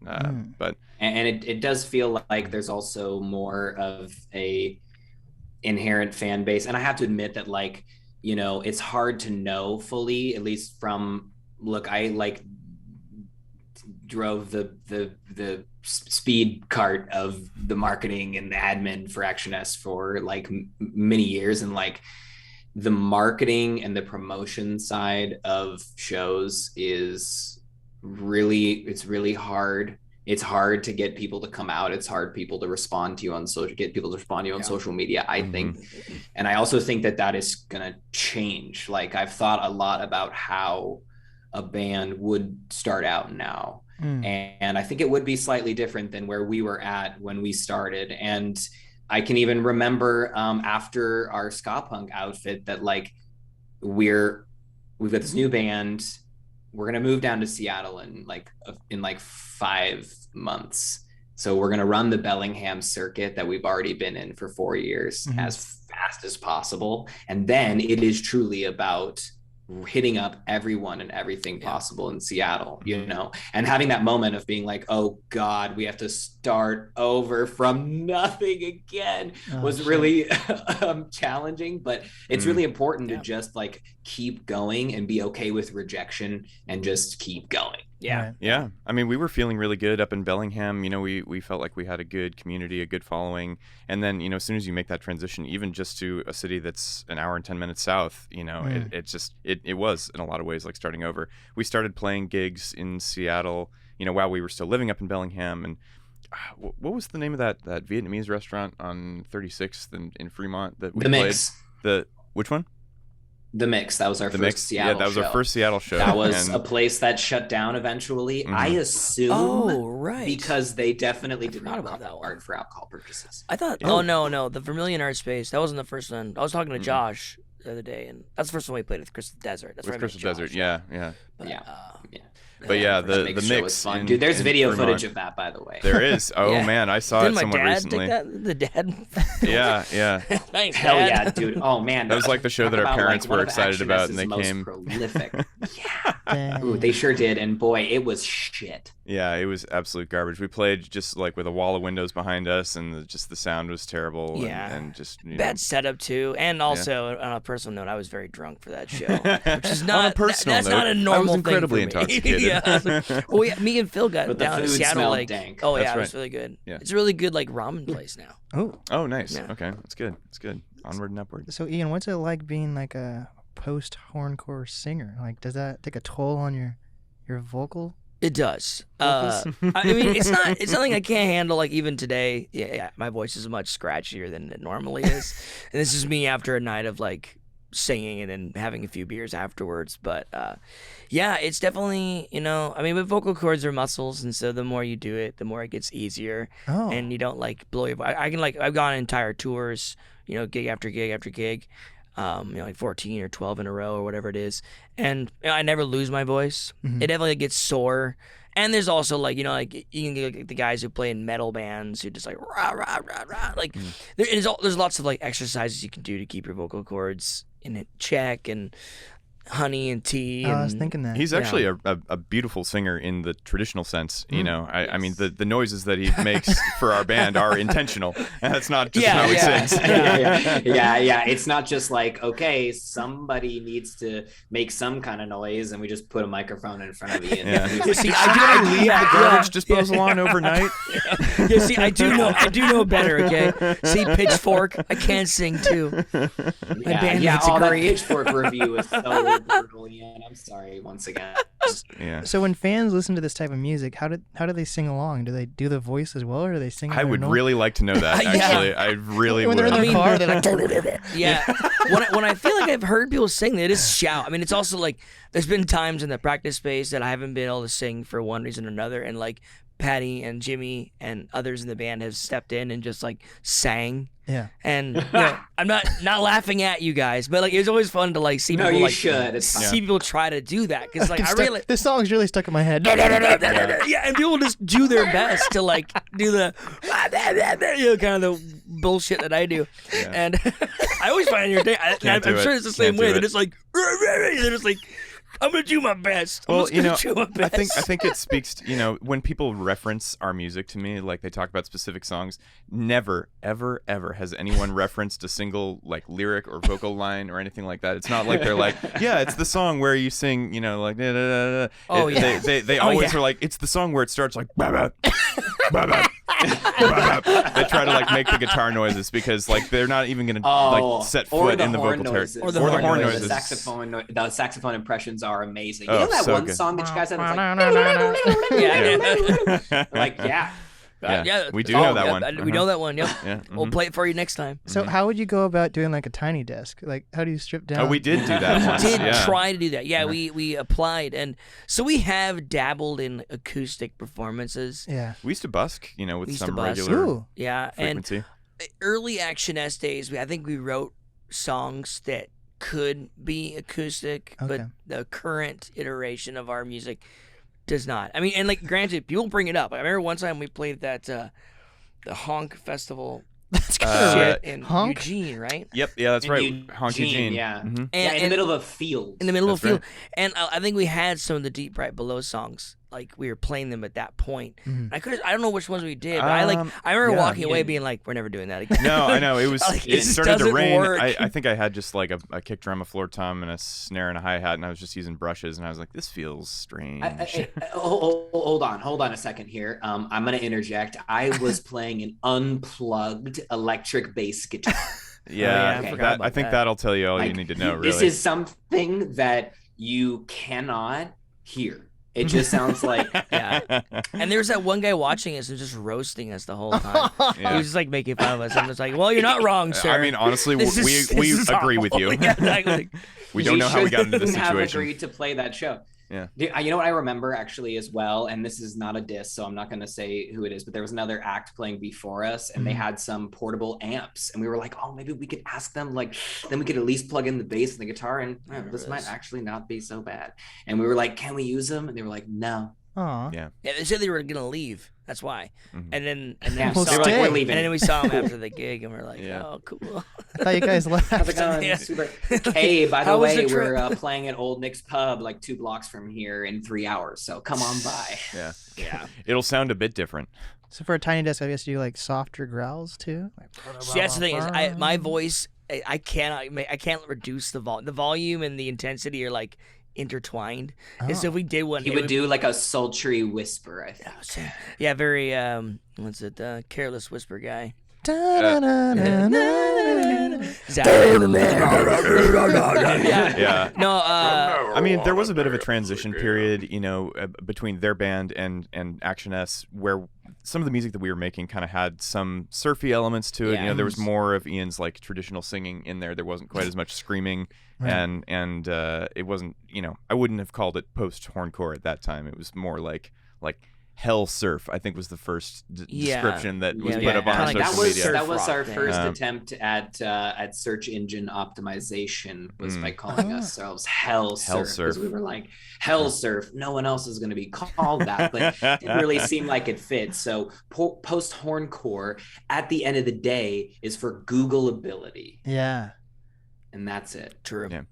But it does feel like there's also more of a inherent fan base, and I have to admit that, like, it's hard to know fully, at least from I like drove the speed cart of the marketing and the admin for Actionesse for like many years, and like the marketing and the promotion side of shows it's really hard it's hard to get people to come out. It's hard people to respond to you on get people to respond to you on social media, I think. And I also think that is going to change. Like, I've thought a lot about how a band would start out now. And I think it would be slightly different than where we were at when we started. And I can even remember after our ska punk outfit that like, we've got this new band. We're going to move down to Seattle in like 5 months. So we're going to run the Bellingham circuit that we've already been in for 4 years as fast as possible. And then it is truly about hitting up everyone and everything possible in Seattle, you know, and having that moment of being like, oh God, we have to start over from nothing again was really challenging, but it's really important to just like keep going and be okay with rejection and just keep going. Yeah. I mean, we were feeling really good up in Bellingham. You know, we felt like we had a good community, a good following. And then, you know, as soon as you make that transition, even just to a city that's an hour and 10 minutes south, you know, it was in a lot of ways like starting over. We started playing gigs in Seattle, you know, while we were still living up in Bellingham. And what was the name of that Vietnamese restaurant on 36th in Fremont that we played? Mix. Which one? The Mix. That was our first Seattle show. Yeah, that was our first Seattle show. That was a place that shut down eventually. I assume because they definitely did not have that art for alcohol purchases. I thought, no, the Vermilion Art Space, that wasn't the first one. I was talking to Josh the other day, and that's the first one we played with Crystal Desert. That's with Crystal Desert, yeah. But yeah, the mix was fun. Dude, there's video Fremont. footage of that, by the way. There is. Oh man, I saw it somewhat recently. The dad. Yeah. Thanks, Hell Dad. yeah, dude. Oh man, that was like the show that our parents were excited about, and they came. Prolific. Ooh, they sure did, and boy, it was shit. Yeah, it was absolute garbage. We played just like with a wall of windows behind us, and just the sound was terrible. Yeah, and just bad setup too. And also on a personal note, I was very drunk for that show, which is not on a personal that's note, not a normal I was incredibly thing for me. intoxicated. Well, yeah, me and Phil got down in Seattle. Like, dank. oh yeah, That's it was right. really good. Yeah. It's a really good like ramen place now. Oh, nice. Yeah. Okay, that's good. It's good. Onward and upward. So Ian, what's it like being like a post-horncore singer? Like, does that take a toll on your vocal? It does. I mean, it's not something I can't handle. Like even today, yeah, my voice is much scratchier than it normally is, and this is me after a night of like singing and then having a few beers afterwards. But yeah, it's definitely, you know, I mean, but vocal cords are muscles, and so the more you do it, the more it gets easier. Oh. And you don't like blow your. I can like I've gone on entire tours, you know, gig after gig after gig. You know, like 14 or 12 in a row or whatever it is. And you know, I never lose my voice. It definitely gets sore. And there's also like, you know, like you can get like, the guys who play in metal bands who just like rah, rah, rah, rah. Like there's lots of like exercises you can do to keep your vocal cords in check, and honey and tea. I was thinking that. He's actually a beautiful singer in the traditional sense. You know, I mean, the noises that he makes for our band are intentional. And that's not just how he sings. Yeah. It's not just like, okay, somebody needs to make some kind of noise, and we just put a microphone in front of Ian. See, I leave the garbage disposal on overnight. Yeah, see, I do know better. Okay, see, Pitchfork, I can sing too. My bandmates agree. That Pitchfork review is so brutal, Ian. I'm sorry once again. Yeah. So when fans listen to this type of music, how do they sing along? Do they do the voice as well, or do they sing? I would really like to know that. Actually, I really when would. they're in their car, they're like. Yeah. When I feel like I've heard people sing, they just shout. I mean, it's also like there's been times in the practice space that I haven't been able to sing for one reason or another, and like Paddy and Jimmy and others in the band have stepped in and just like sang. Yeah. And you know, I'm not laughing at you guys, but like it was always fun to like see people you like should. It's see people try to do that, because like I really this song's really stuck in my head. yeah, and people just do their best to like do the you know, kind of the bullshit that I do. Yeah. And I always find it entertaining. I'm sure it's the same way. They're just like I'm gonna do my best. Well, you know, I I think it speaks to, you know, when people reference our music to me, like they talk about specific songs, never, ever, ever has anyone referenced a single like lyric or vocal line or anything like that. It's not like they're like, yeah, it's the song where you sing, you know, like da, da, da, da. Oh, yeah. They always are like, it's the song where it starts like bah, bah. They try to like make the guitar noises because like they're not even gonna like set foot in the vocal territory. Or the horn noises. The saxophone impressions are amazing. You know that one song that you guys had that's like like yeah, we do know that one. We know that one. Yep. Yeah, We'll play it for you next time. So how would you go about doing like a tiny desk? Like how do you strip down? Oh, we did do that once. We did try to do that. Yeah, we applied, and so we have dabbled in acoustic performances. Yeah. We used to busk, with some regular frequency. And early Actionesse days, I think we wrote songs that could be acoustic, but the current iteration of our music does not. I mean, and like, granted, people bring it up. I remember one time we played that the Honk Festival. That's kind of in Honk? Eugene, right? Yep, yeah, that's right. Honk Eugene. Yeah. Mm-hmm. And in the middle of a field. In the middle of a field. Right. And I think we had some of the Deep Right Below songs. Like we were playing them at that point. I don't know which ones we did, but I remember walking away being like, we're never doing that again. No, I know. It was it started to rain. Work. I think I had just like a kick drum, a floor tom, and a snare and a hi-hat, and I was just using brushes, and I was like, this feels strange. Hold on a second here. I'm gonna interject. I was playing an unplugged electric bass guitar. Yeah, I think that'll tell you all you need to know, really. This is something that you cannot hear. It just sounds like And there's that one guy watching us and just roasting us the whole time. He was just like making fun of us. I'm just like, well, you're not wrong, sir. I mean, honestly, we agree with you. Yeah, exactly. We don't know how we got into this have situation. agreed to play that show. Yeah. You know what I remember actually as well, and this is not a diss, so I'm not going to say who it is, but there was another act playing before us, and they had some portable amps, and we were like, oh, maybe we could ask them, like, then we could at least plug in the bass and the guitar, and this might actually not be so bad. And we were like, can we use them? And they were like, no. Aw. Yeah. Yeah, they said they were gonna leave. That's why. And then We'll they were like, we're leaving. And then we saw them after the gig, and we're like, oh, cool. I thought you guys left. How's it going? Super. Hey, by the way, the trip? we're playing at Old Nick's Pub, like 2 blocks from here in 3 hours. So come on by. Yeah. It'll sound a bit different. So for a tiny desk, I guess you do like softer growls too. See, that's the thing is, my voice, I can't reduce the volume. The volume and the intensity are like intertwined. And so if we did one, he would do like a sultry whisper, I think. Yeah, very careless whisper guy. Yeah. No, I mean, there was a bit of a transition period, between their band and Actionesse, where some of the music that we were making kind of had some surfy elements to it. Yeah. There was more of Ian's like traditional singing in there. There wasn't quite as much screaming, and it wasn't. I wouldn't have called it post-horncore at that time. It was more like hell surf, I think, was the first description that was put up on social media. That was our first attempt at search engine optimization, was by calling ourselves hell surf. Because we were like, hell surf, no one else is going to be called that, but it didn't really seem like it fit. So post-horncore, at the end of the day, is for Googleability. Yeah. And that's it. True. Yeah.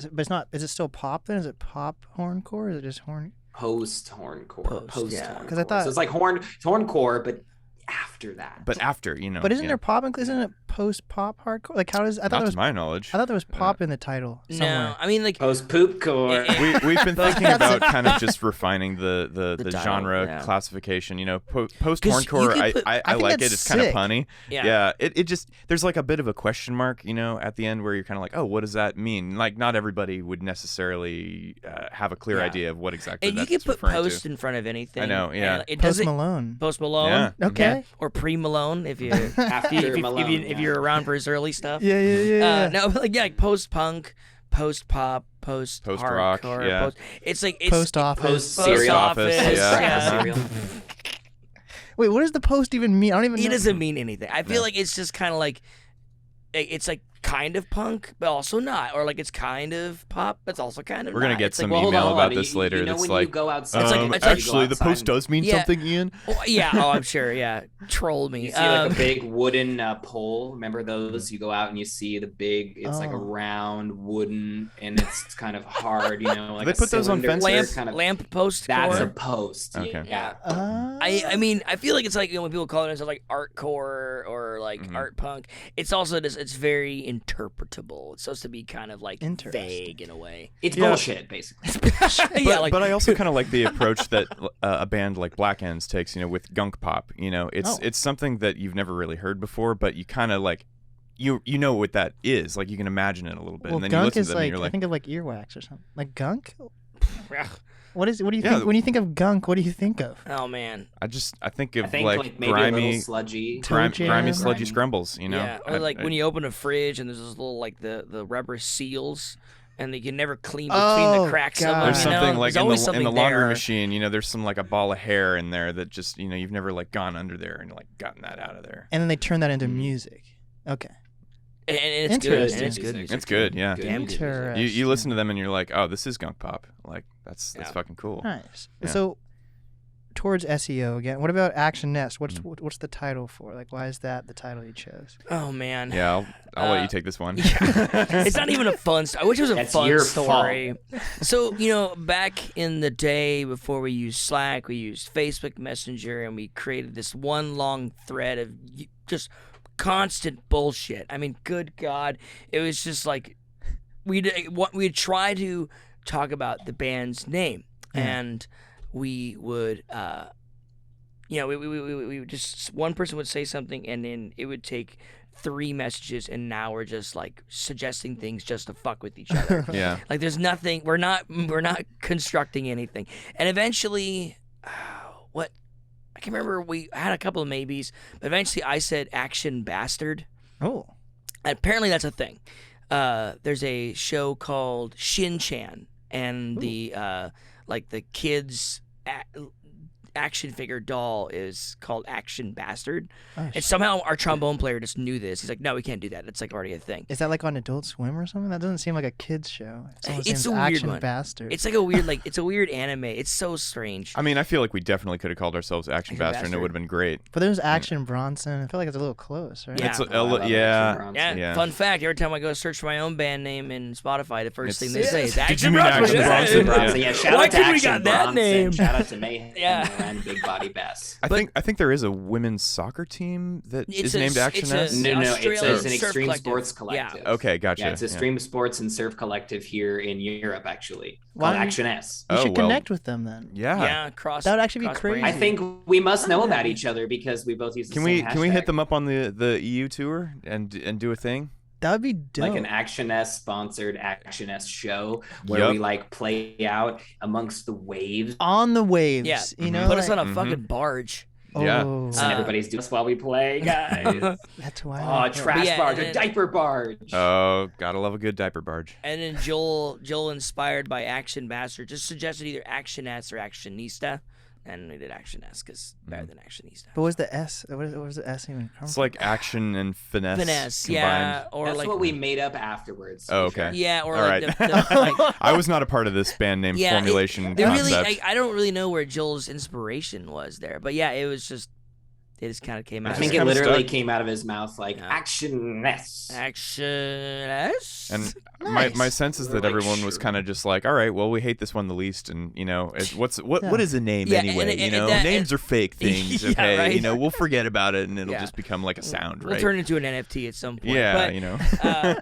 But it's not. Is it still pop then? Is it pop horncore? Or is it just horn? Post-horncore. Because I thought so it's like horncore, but after that. But after, But isn't there pop? Isn't it post-pop hardcore? Like how does? I thought Not there was. to my knowledge. I thought there was pop in the title. Somewhere. No, I mean like post-poopcore. We've been thinking about kind of just refining the title, genre classification. Post-horncore, I like it. It's kind of punny. Yeah. It just, there's like a bit of a question mark, at the end where you're kind of like, oh, what does that mean? Like, not everybody would necessarily have a clear idea of what exactly that's referring to. And you can put post to. in front of anything. I know, yeah. Post Malone. Post Malone. Yeah. Okay. Yeah. Or pre-Malone if you if you're around for his early stuff. Yeah. No, but like post-punk, post-pop, post-rock. Yeah. It's post-office. Post-cereal. Yeah. Wait, what does the post even mean? I don't even know. It doesn't mean anything. I feel like it's just kind of like, it's like kind of punk, but also not. Or like it's kind of pop, but it's also kind of We're going to get it's some like, email about this later. That's when like, you go outside, actually, the post does mean something, Ian. I'm sure. Yeah, troll me. You see like a big wooden pole. Remember those? You go out and you see the big. It's like a round wooden, and it's kind of hard. Like they put those on fences. Lamp post. That's a post. Okay. Yeah. I mean, I feel like it's like when people call it like artcore or or like art punk. It's also just, it's very interpretable. It's supposed to be kind of like vague in a way. It's bullshit, basically. But I also kind of like the approach that a band like Black Ends takes, with gunk pop. It's something that you've never really heard before, but you kind of like you know what that is. Like you can imagine it a little bit, Well, and then gunk you listen is to them, and you're I like, think of like earwax or something. Like gunk. What do you think when you think of gunk? What do you think of? Oh man, I think of maybe grimy, a little sludgy, grimy, sludgy scrumbles. Yeah, or like when you open a fridge and there's this little like the rubber seals, and you can never clean between the cracks of them. There's something like in the laundry there. machine. There's some like a ball of hair in there that just you've never like gone under there and like gotten that out of there. And then they turn that into music. Okay. And it's good. And it's good. It's good, yeah. Interesting. You listen to them and you're like, oh, this is gunk pop. Like that's fucking cool. Nice. Yeah. So, towards SEO again. What about Actionesse? What's the title for? Like, why is that the title you chose? Oh man. Yeah, I'll let you take this one. It's not even a fun story. I wish it was a That's fun your story. So back in the day before we used Slack, we used Facebook Messenger, and we created this one long thread of just constant bullshit. I mean, good God, it was just like we'd try to talk about the band's name, and we would, we would just, one person would say something, and then it would take 3 messages, and now we're just like suggesting things just to fuck with each other. Yeah, like there's nothing. We're not constructing anything, and eventually, I can remember we had a couple of maybes, but eventually I said Action Bastard. Oh. And apparently that's a thing. There's a show called Shin Chan, and the kids' action figure doll is called Action Bastard. Oh, and somehow our trombone player just knew this. He's like, no, we can't do that. It's like already a thing. Is that like on Adult Swim or something? That doesn't seem like a kid's show. It's a weird Action one. Bastard. It's like a weird it's a weird anime. It's so strange. I mean, I feel like we definitely could have called ourselves Action Bastard, and it would have been great. But there's Action Bronson. I feel like it's a little close, right? Yeah. It's Yeah. Fun fact: every time I go search for my own band name in Spotify, the first thing they say is Action Did you mean Bronson. Action Bronson? Yeah, shout Why out to couldn't we Action got that Bronson. name? Shout out to Mayhem Yeah. and Big Body Bess. I think there is a women's soccer team that is named Actionesse. No, Australian it's an surf extreme collective. sports collective. Yeah. Okay, gotcha. Yeah, it's a extreme sports and surf collective here in Europe, actually, Why called don't you- Actionesse. You should connect with them then. Yeah. Cross. That would actually be cross crazy. brands. I think we must know about each other because we both use the Can same we hit hashtag. them up on the EU tour and do a thing? That would be dope. Like an Actionesse sponsored Actionesse show where we like play out amongst the waves on the waves. Yeah. You know, Put us like- on a fucking barge. Yeah. Oh, and everybody's doing this while we play, guys. that's why. Oh, a trash yeah, barge, and a then- diaper barge. Oh, gotta love a good diaper barge. And then Joel, inspired by Action Bastard, just suggested either Actionesse or Actionista, and we did Actionesse because better than Actionista. But what's the S? What was the S even come It's from? like action and finesse. Finesse, combined. yeah, or That's like what we made up afterwards. Oh, okay. yeah, or All like right. the I was not a part of this band name yeah, formulation They really, concept. I don't really know where Joel's inspiration was there, but yeah, it just kind of came out. I of think it. it literally stuck. came out of his mouth like Actionesse. Actionesse. And Nice. my sense is that Like, everyone was sure. kind of just like, all right, well, we hate this one the least, and what Yeah. is a name Yeah, anyway? and Names are fake things. Yeah, Okay, right. We'll forget about it, and it'll Yeah. just become like a sound, We'll right? turn it into an NFT at some point. Yeah, but, Yeah.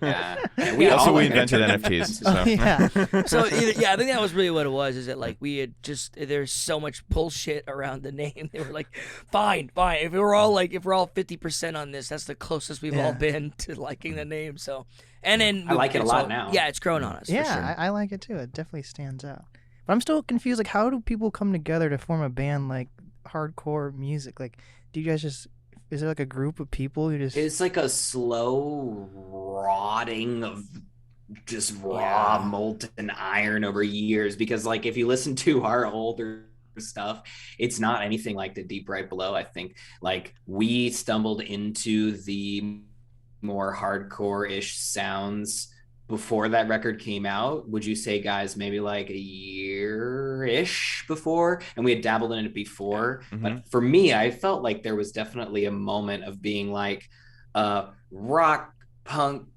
Yeah, Also, all we invented invented NFTs. So. Oh, yeah. So I think that was really what it was. Is that like we had just there's so much bullshit around the name. They were like, fine. If we're all 50% on this, that's the closest we've all Yeah. been to liking the name. So, and then I like it a so- lot now. Yeah, it's grown on us. Yeah, for sure. I like it too. It definitely stands out. But I'm still confused. Like, how do people come together to form a band like hardcore music? Like, do you guys just? Is there like a group of people who just? It's like a slow rotting of just raw molten iron over years, because like if you listen to our older stuff, it's not anything like the Deep Right Below. I think like we stumbled into the more hardcore-ish sounds before that record came out. Would you say, guys, maybe like a year-ish before? And we had dabbled in it before. Mhm. But for me, I felt like there was definitely a moment of being like rock, punk,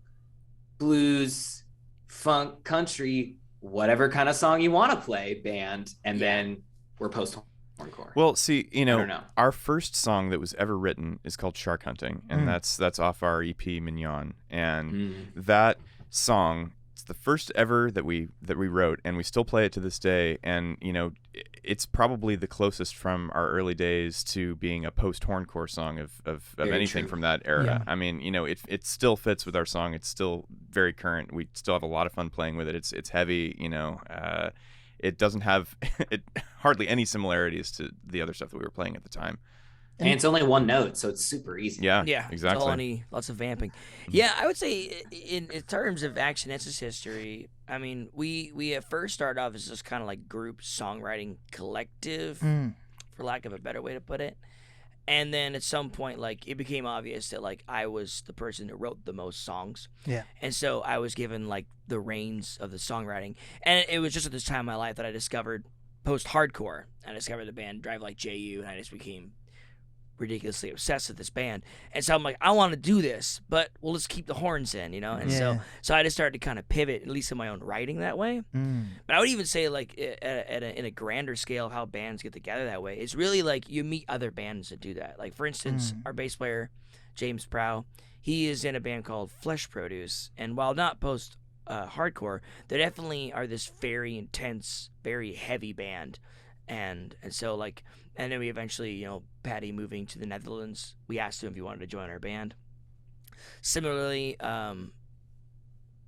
blues, funk, country, whatever kind of song you want to play band. And then we're Post-Horncore. Post-Horncore? Well, see, I don't know. our first song that was ever written is called Shark Hunting, and that's off our EP Mignon. And that song, it's the first ever that we wrote, and we still play it to this day. And it's probably the closest from our early days to being a post-Horncore song of anything from that era. Yeah. I mean, it still fits with our song. It's still very current. We still have a lot of fun playing with it. It's heavy, it doesn't have hardly any similarities to the other stuff that we were playing at the time. And it's only one note, so it's super easy. Yeah, exactly. Lots of vamping. Yeah, I would say in terms of Actionesse's history, I mean, we at first started off as this kind of like group songwriting collective, for lack of a better way to put it. And then at some point, like, it became obvious that like I was the person who wrote the most songs. Yeah. And so I was given like the reins of the songwriting. And it was just at this time in my life that I discovered Post-Hardcore. I discovered the band Drive Like JU, and I just became ridiculously obsessed with this band. And so I'm like, I want to do this, but we'll just keep the horns in, And so I just started to kind of pivot, at least in my own writing, that way. But I would even say, like, in a grander scale of how bands get together that way, it's really like you meet other bands that do that. Like, for instance, our bass player, James Prow, he is in a band called Flesh Produce, and while not post-hardcore, they definitely are this very intense, very heavy band. And so, like, and then we eventually, Paddy moving to the Netherlands, we asked him if he wanted to join our band. Similarly,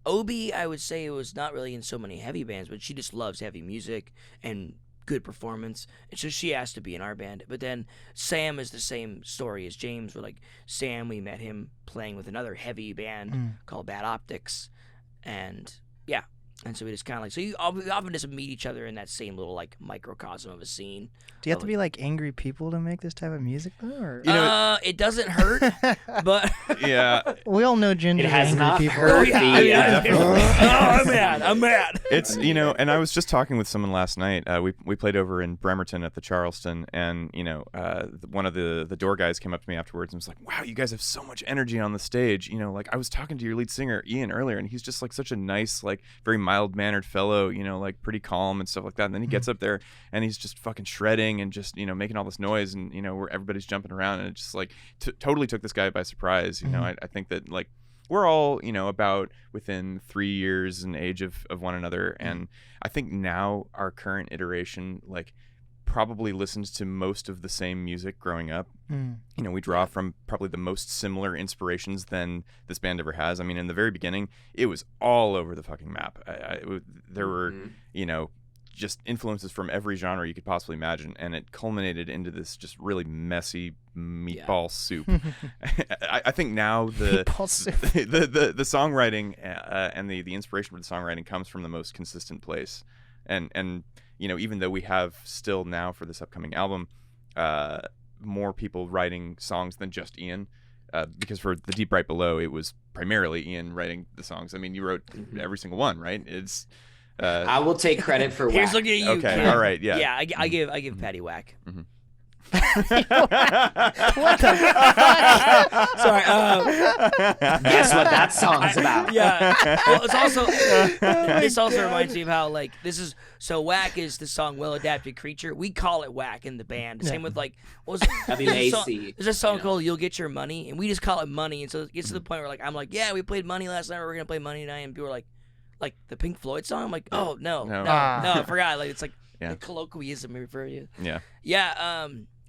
Obi, I would say, was not really in so many heavy bands, but she just loves heavy music and good performance, and so she asked to be in our band. But then Sam is the same story as James. We're like, Sam, we met him playing with another heavy band called Bad Optics, and yeah. And so we just kind of like, we often just meet each other in that same little like microcosm of a scene. Do you have to be like angry people to make this type of music though? Or? It doesn't hurt, but yeah, we all know Ginger It has angry not people. hurt I'm mad. It's and I was just talking with someone last night. We played over in Bremerton at the Charleston, and one of the door guys came up to me afterwards and was like, "Wow, you guys have so much energy on the stage." Like I was talking to your lead singer Ian earlier, and he's just like such a nice, like very mild-mannered fellow, like pretty calm and stuff like that. And then he gets up there and he's just fucking shredding and just making all this noise, and where everybody's jumping around, and it just like totally took this guy by surprise. I think that like we're all about within 3 years in age of one another, and I think now our current iteration like probably listens to most of the same music growing up. We draw from probably the most similar inspirations than this band ever has. I mean, in the very beginning, it was all over the fucking map. There were, just influences from every genre you could possibly imagine, and it culminated into this just really messy meatball soup. I think now the songwriting and the inspiration for the songwriting comes from the most consistent place, and even though we have still now for this upcoming album more people writing songs than just Ian, because for The Deep Right Below it was primarily Ian writing the songs. I mean, you wrote every single one, right? It's I will take credit for Here's whack. looking at you. Okay, kid. all right, yeah. Yeah, I give Paddy whack. What the fuck? Sorry. Guess what that song's about? Yeah. Well, it's also this also reminds me of how like this is whack is the song Well Adapted Creature. We call it whack in the band. Same with like what was it? WAC. There's a song called You'll Get Your Money, and we just call it Money. And so it gets to the point where like I'm like, yeah, we played Money last night. We're gonna play Money tonight, and people are like the Pink Floyd song. I'm like, oh no, I forgot. Like it's like the colloquialism we refer to. Yeah.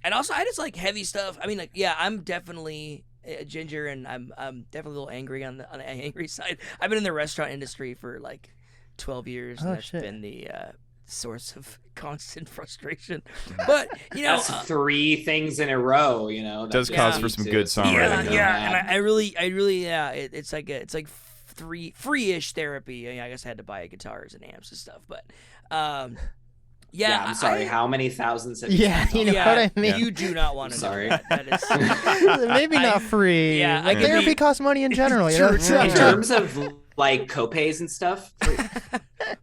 And also, I just like heavy stuff. I mean, like, yeah, I'm definitely a ginger, and I'm definitely a little angry on the angry side. I've been in the restaurant industry for like 12 years, and that's been the source of constant frustration. But that's 3 things in a row. Does cause for some good songwriting. Yeah. And I really, it's like free-ish therapy. I guess I had to buy guitars and amps and stuff, but. Yeah, I'm sorry. How many thousands have you spent on what I mean? You do not want to sorry. know that is maybe not free. Yeah, like therapy costs money in general. True. In terms of like copays and stuff.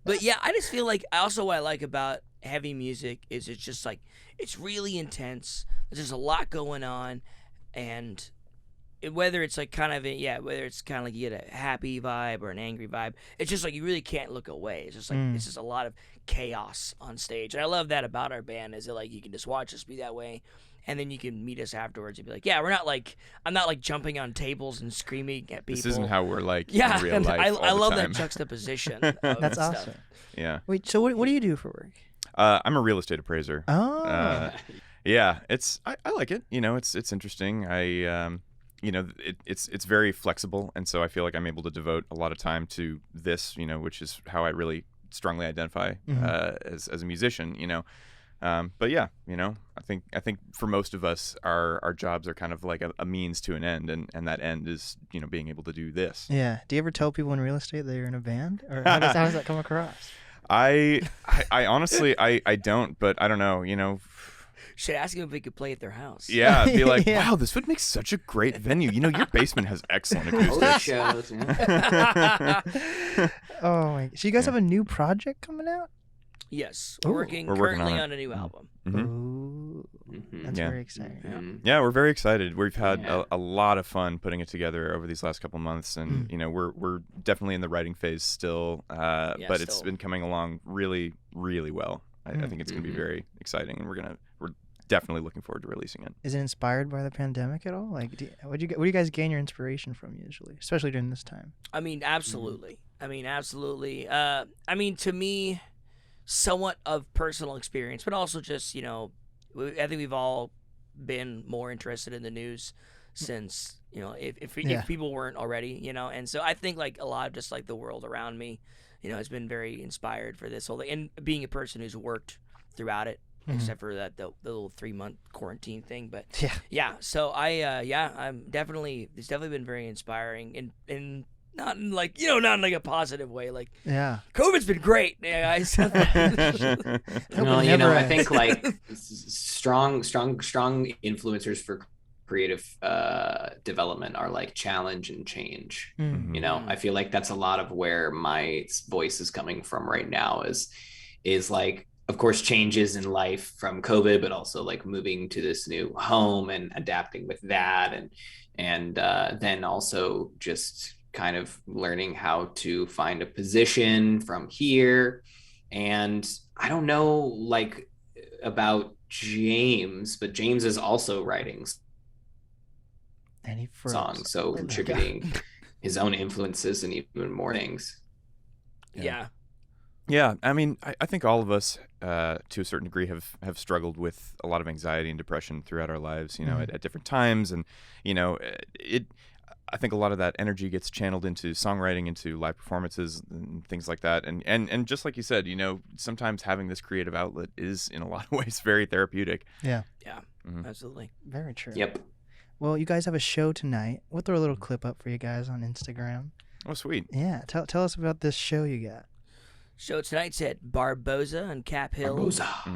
But yeah, I just feel like what I like about heavy music is it's just like it's really intense. There's just a lot going on, and whether it's like kind of whether it's kind of like you get a happy vibe or an angry vibe, it's just like you really can't look away. It's just like it's just a lot of chaos on stage, and I love that about our band is that like you can just watch us be that way, and then you can meet us afterwards and be like, yeah, I'm not like jumping on tables and screaming at people. This isn't how we're like yeah, in real life. I love time. that juxtaposition. That's stuff. awesome. Yeah. Wait, so what do you do for work? I'm a real estate appraiser. Oh. Yeah, I like it. It's interesting. It's very flexible, and so I feel like I'm able to devote a lot of time to this. Which is how I really strongly identify as a musician. But yeah, I think for most of us, our jobs are kind of like a means to an end, and that end is being able to do this. Yeah. Do you ever tell people in real estate that you're in a band, or how does that come across? I honestly I don't, but I don't know. Should ask them if we could play at their house. Yeah, be like, Yeah. wow, this would make such a great venue. Your basement has excellent Holy acoustics. shows. Yeah. Oh my! So you guys have a new project coming out? Yes, Ooh. we're working We're working currently on it. on a new album. Mhm. Ooh, that's Yeah. very exciting. Mhm. Yeah, we're very excited. We've had Yeah. a lot of fun putting it together over these last couple months, and we're definitely in the writing phase still, but it's still. been coming along really, really well. I think it's going to be very exciting, and we're definitely looking forward to releasing it. Is it inspired by the pandemic at all? Like, what do you guys gain your inspiration from usually, especially during this time? I mean, absolutely. To me, somewhat of personal experience, but also just I think we've all been more interested in the news since if people weren't already, and so I think like a lot of just like the world around me, has been very inspired for this whole thing, and being a person who's worked throughout it. Except for that the little 3-month quarantine thing, but so I'm definitely it's definitely been very inspiring and not in like not in like a positive way, like COVID's been great. I think like strong influencers for creative development are like challenge and change. I feel like that's a lot of where my voice is coming from right now is like, of course, changes in life from COVID, but also like moving to this new home and adapting with that. And then also just kind of learning how to find a position from here. And I don't know like about James, but James is also writing songs. So contributing his own influences and even more things. Yeah, I mean, I think all of us, to a certain degree, have struggled with a lot of anxiety and depression throughout our lives, at different times, and I think a lot of that energy gets channeled into songwriting, into live performances, and things like that, and just like you said, sometimes having this creative outlet is, in a lot of ways, very therapeutic. Yeah, absolutely, very true. Yep. Well, you guys have a show tonight. We'll throw a little clip up for you guys on Instagram. Oh, sweet. Yeah, tell us about this show you got. So tonight's at Barboza on Cap Hill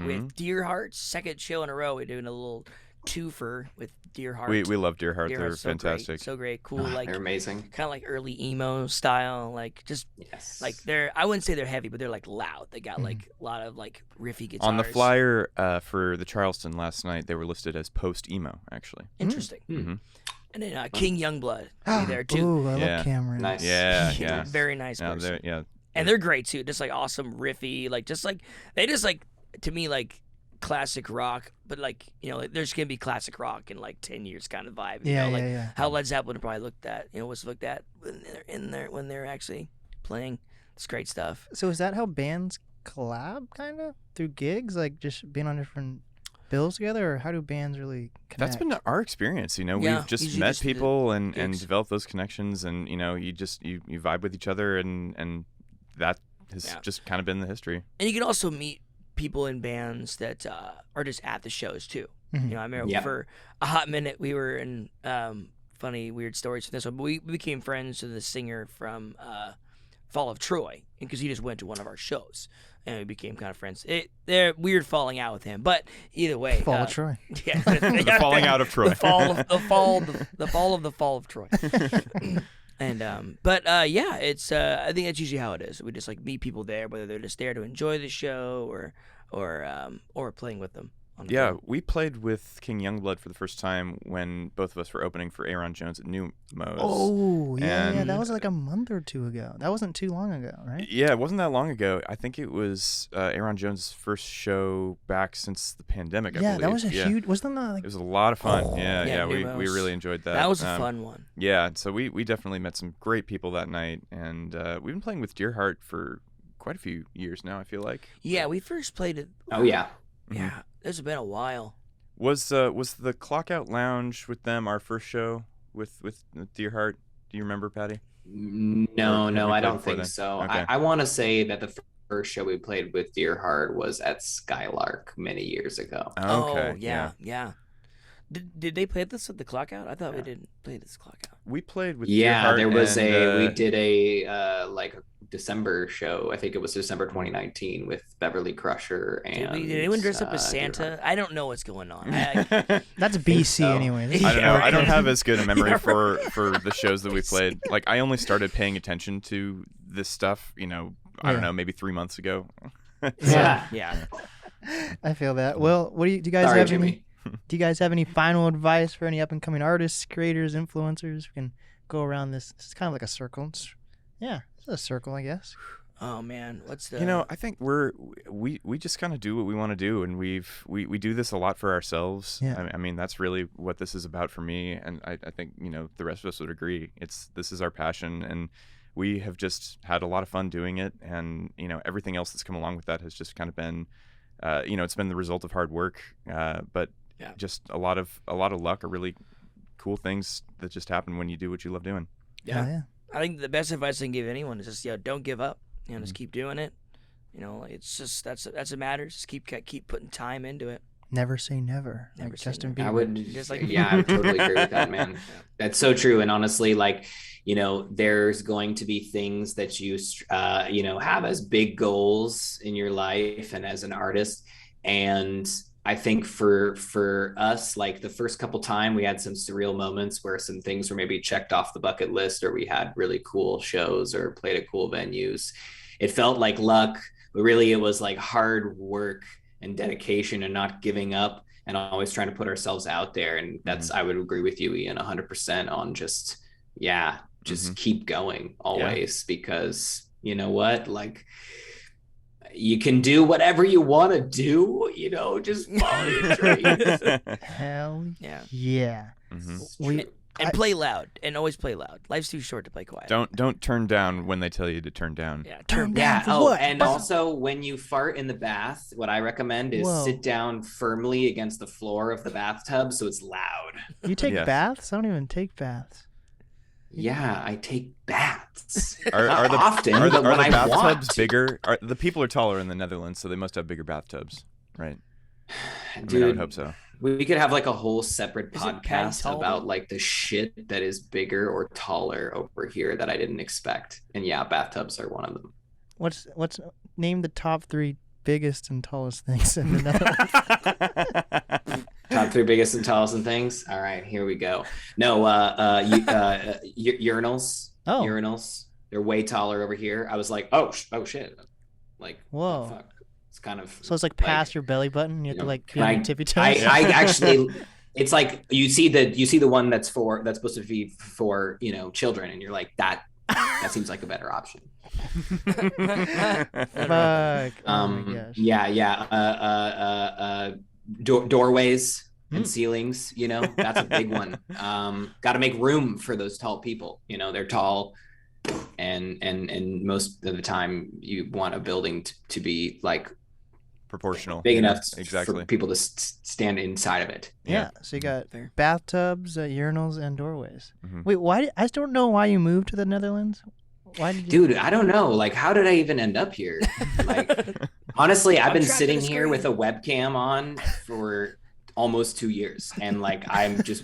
with Dear Hearts. Second show in a row. We're doing a little twofer with Dear Heart. We love Dear Heart. They're so fantastic. So great. Cool. Like they're amazing. Kind of like early emo style. Like just like I wouldn't say they're heavy, but they're like loud. They got like a lot of like riffy guitars. On the flyer for the Charleston last night, they were listed as post-emo, actually. Interesting. And then King Youngblood be there too. Ooh, I love Cameron. Nice. Yeah. Very nice person. And they're great too. Just like awesome riffy, like they just like to me like classic rock, but like there's gonna be classic rock in like 10 years kind of vibe. How Led Zeppelin probably was looked at when they're actually playing. It's great stuff. So is that how bands collab, kind of through gigs, like just being on different bills together, or how do bands really connect? That's been our experience. We've just met people and developed those connections, and you vibe with each other, and that has just kind of been the history. And you can also meet people in bands that are just at the shows too. I remember for a hot minute we were in funny weird stories for this one, but we became friends with the singer from Fall of Troy because he just went to one of our shows and we became kind of friends. They're weird falling out with him, but either way, Fall of Troy. Yeah, the falling out of Troy. The fall of the fall of Troy. And it's I think that's usually how it is. We just like meet people there, whether they're just there to enjoy the show or playing with them. Yeah, we played with King Youngblood for the first time when both of us were opening for Aaron Jones at New Mo's. Oh, yeah, And that was like a month or two ago. That wasn't too long ago, right? Yeah, it wasn't that long ago. I think it was Aaron Jones' first show back since the pandemic, I Yeah, believe. that was a huge, wasn't that like... It was a lot of fun. Yeah, New we Mo's. really enjoyed that. That was a fun one. Yeah, so we definitely met some great people that night, and we've been playing with Deerheart for quite a few years now, I feel like. Yeah, we first played it. Oh yeah. Yeah, it's been a while. Was the Clockout Lounge with them our first show with Deerheart? Do you remember, Paddy? No, Or have we I played don't before think then? so. Okay. I want to say that the first show we played with Deerheart was at Skylark many years ago. Okay. Oh, yeah. Did they play this at the Clockout? I thought we didn't play this Clockout. We played with Yeah, Deerheart there was and, we did a like a December show. I think it was December 2019 with Beverly Crusher and. Did anyone dress up as Deerheart. Santa? I don't know what's going on. That's BC so. anyway. I don't know. I don't have as good a memory Yeah, for the shows that we played. Like, I only started paying attention to this stuff, I don't know, maybe 3 months ago. Yeah. Yeah. I feel that. Well, what do you guys Sorry, have Jimmy. Do you guys have any final advice for any up and coming artists, creators, influencers? We can go around this. This is kind of like a circle. It's a circle, I guess. Oh man, what's the? I think we just kind of do what we want to do, and we do this a lot for ourselves. Yeah. I mean, that's really what this is about for me, and I think the rest of us would agree. This is our passion, and we have just had a lot of fun doing it, and everything else that's come along with that has just kind of been, it's been the result of hard work, but just a lot of luck, or really cool things that just happen when you do what you love doing. Yeah. I think the best advice I can give anyone is just don't give up. Just keep doing it. It's just that's what matters. Just keep putting time into it. Never say never. Never Like say Justin never. Bieber. I would Just like- I would totally agree with that, man. That's so true. And honestly, there's going to be things that you have as big goals in your life and as an artist. And I think for us, like the first couple time, we had some surreal moments where some things were maybe checked off the bucket list, or we had really cool shows or played at cool venues. It felt like luck, but really it was like hard work and dedication and not giving up and always trying to put ourselves out there. And that's, I would agree with you, Ian, 100% on just keep going always, because you know what, like, you can do whatever you want to do, just follow your dreams. Hell Yeah. yeah. And play loud, and always play loud. Life's too short to play quiet. Don't turn down when they tell you to turn down. Yeah, Turn down Yeah. for Oh, what? and also when you fart in the bath, what I recommend is Whoa. sit down firmly against the floor of the bathtub so it's loud. You take Yes. baths? I don't even take baths. Yeah, I take baths. Are Not the often, are the, but are when the I want bathtubs to. bigger? The people are taller in the Netherlands, so they must have bigger bathtubs, right? I Dude, would hope so. we could have like a whole separate Isn't Paddy podcast tall, about though? like the shit that is bigger or taller over here that I didn't expect. And yeah, bathtubs are one of them. What's name the top 3 biggest and tallest things in the Netherlands? Top 3 biggest and tallest things. All right, here we go. No, urinals. Oh. Urinals. They're way taller over here. I was like, oh shit. Like, Whoa. oh, fuck. It's kind of. So it's like past your belly button. You have to like be on your tippy toes. I actually, it's like you see the one that's supposed to be for children, and you're like that seems like a better option. Fuck. Oh my gosh. Doorways and ceilings, that's a big one. Got to make room for those tall people. They're tall, and most of the time you want a building to be like Proportional. big enough exactly. for people to stand inside of it. Yeah. So you got Fair. bathtubs, urinals, and doorways. Mhm. Wait, why? I still don't know why you moved to the Netherlands. Why did you? Dude, I don't know. Like, how did I even end up here? Like, honestly, I've been trapped sitting in a here screen. with a webcam on for almost 2 years, and like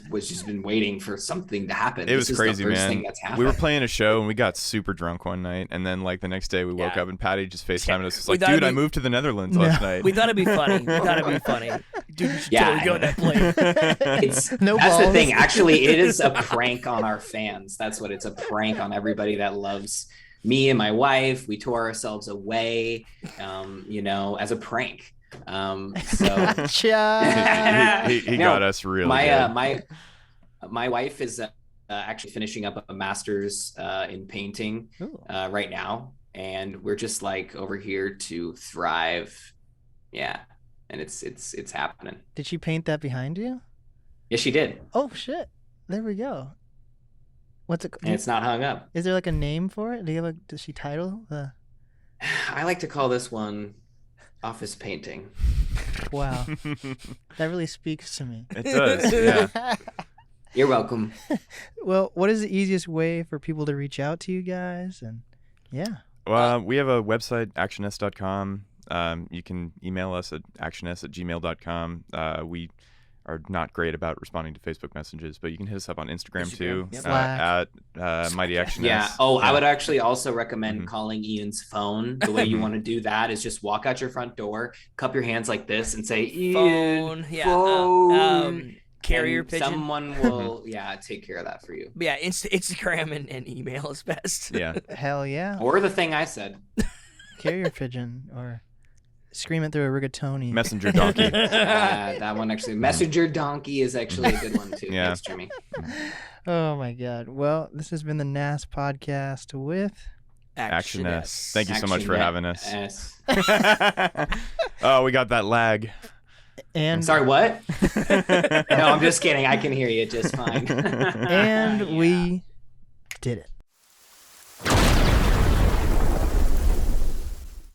was just been waiting for something to happen. It was This is crazy, the first man. thing that's happened. We were playing a show and we got super drunk one night, and then like the next day we woke Yeah. up and Paddy just FaceTimed us. It's We like, thought dude, it'd I be- moved to the Netherlands last night. We thought it'd be funny. Dude, you should Yeah. totally go on that plane. No That's the balls. thing. Actually, it is a prank on our fans. That's what it's a prank on everybody that loves me and my wife. We tore ourselves away, as a prank. So Cha. he No, got us really my good. my wife is actually finishing up a master's in painting right now, and we're just like over here to thrive. Yeah, and it's happening. Did she paint that behind you? Yeah, she did. Oh shit! There we go. What's it? And it's not hung up. Is there like a name for it? Does she title the? I like to call this one office painting. Wow, that really speaks to me. It does. Yeah. You're welcome. Well, what is the easiest way for people to reach out to you guys? And yeah. Well, we have a website, actionesse.com. You can email us at actionesse@gmail.com. We are not great about responding to Facebook messages, but you can hit us up on Instagram too, Yep. at Mighty Actionesse. Yeah. Oh, I would actually also recommend calling Ian's phone. The way you want to do that is just walk out your front door, cup your hands like this, and say, "Ian, phone." Carrier And pigeon. someone will, take care of that for you. But yeah, Instagram and email is best. Yeah. Hell yeah. Or the thing I said. Carrier pigeon or scream it through a rigatoni. Messenger donkey. That one actually. Messenger donkey is actually a good one too. Yeah. Thanks, Jimmy. Oh my God. Well, this has been the NAST podcast with Actionesse. Thank you so much for having us. Yes. Oh, we got that lag. and Sorry, what? No, I'm just kidding. I can hear you just fine. and we did it.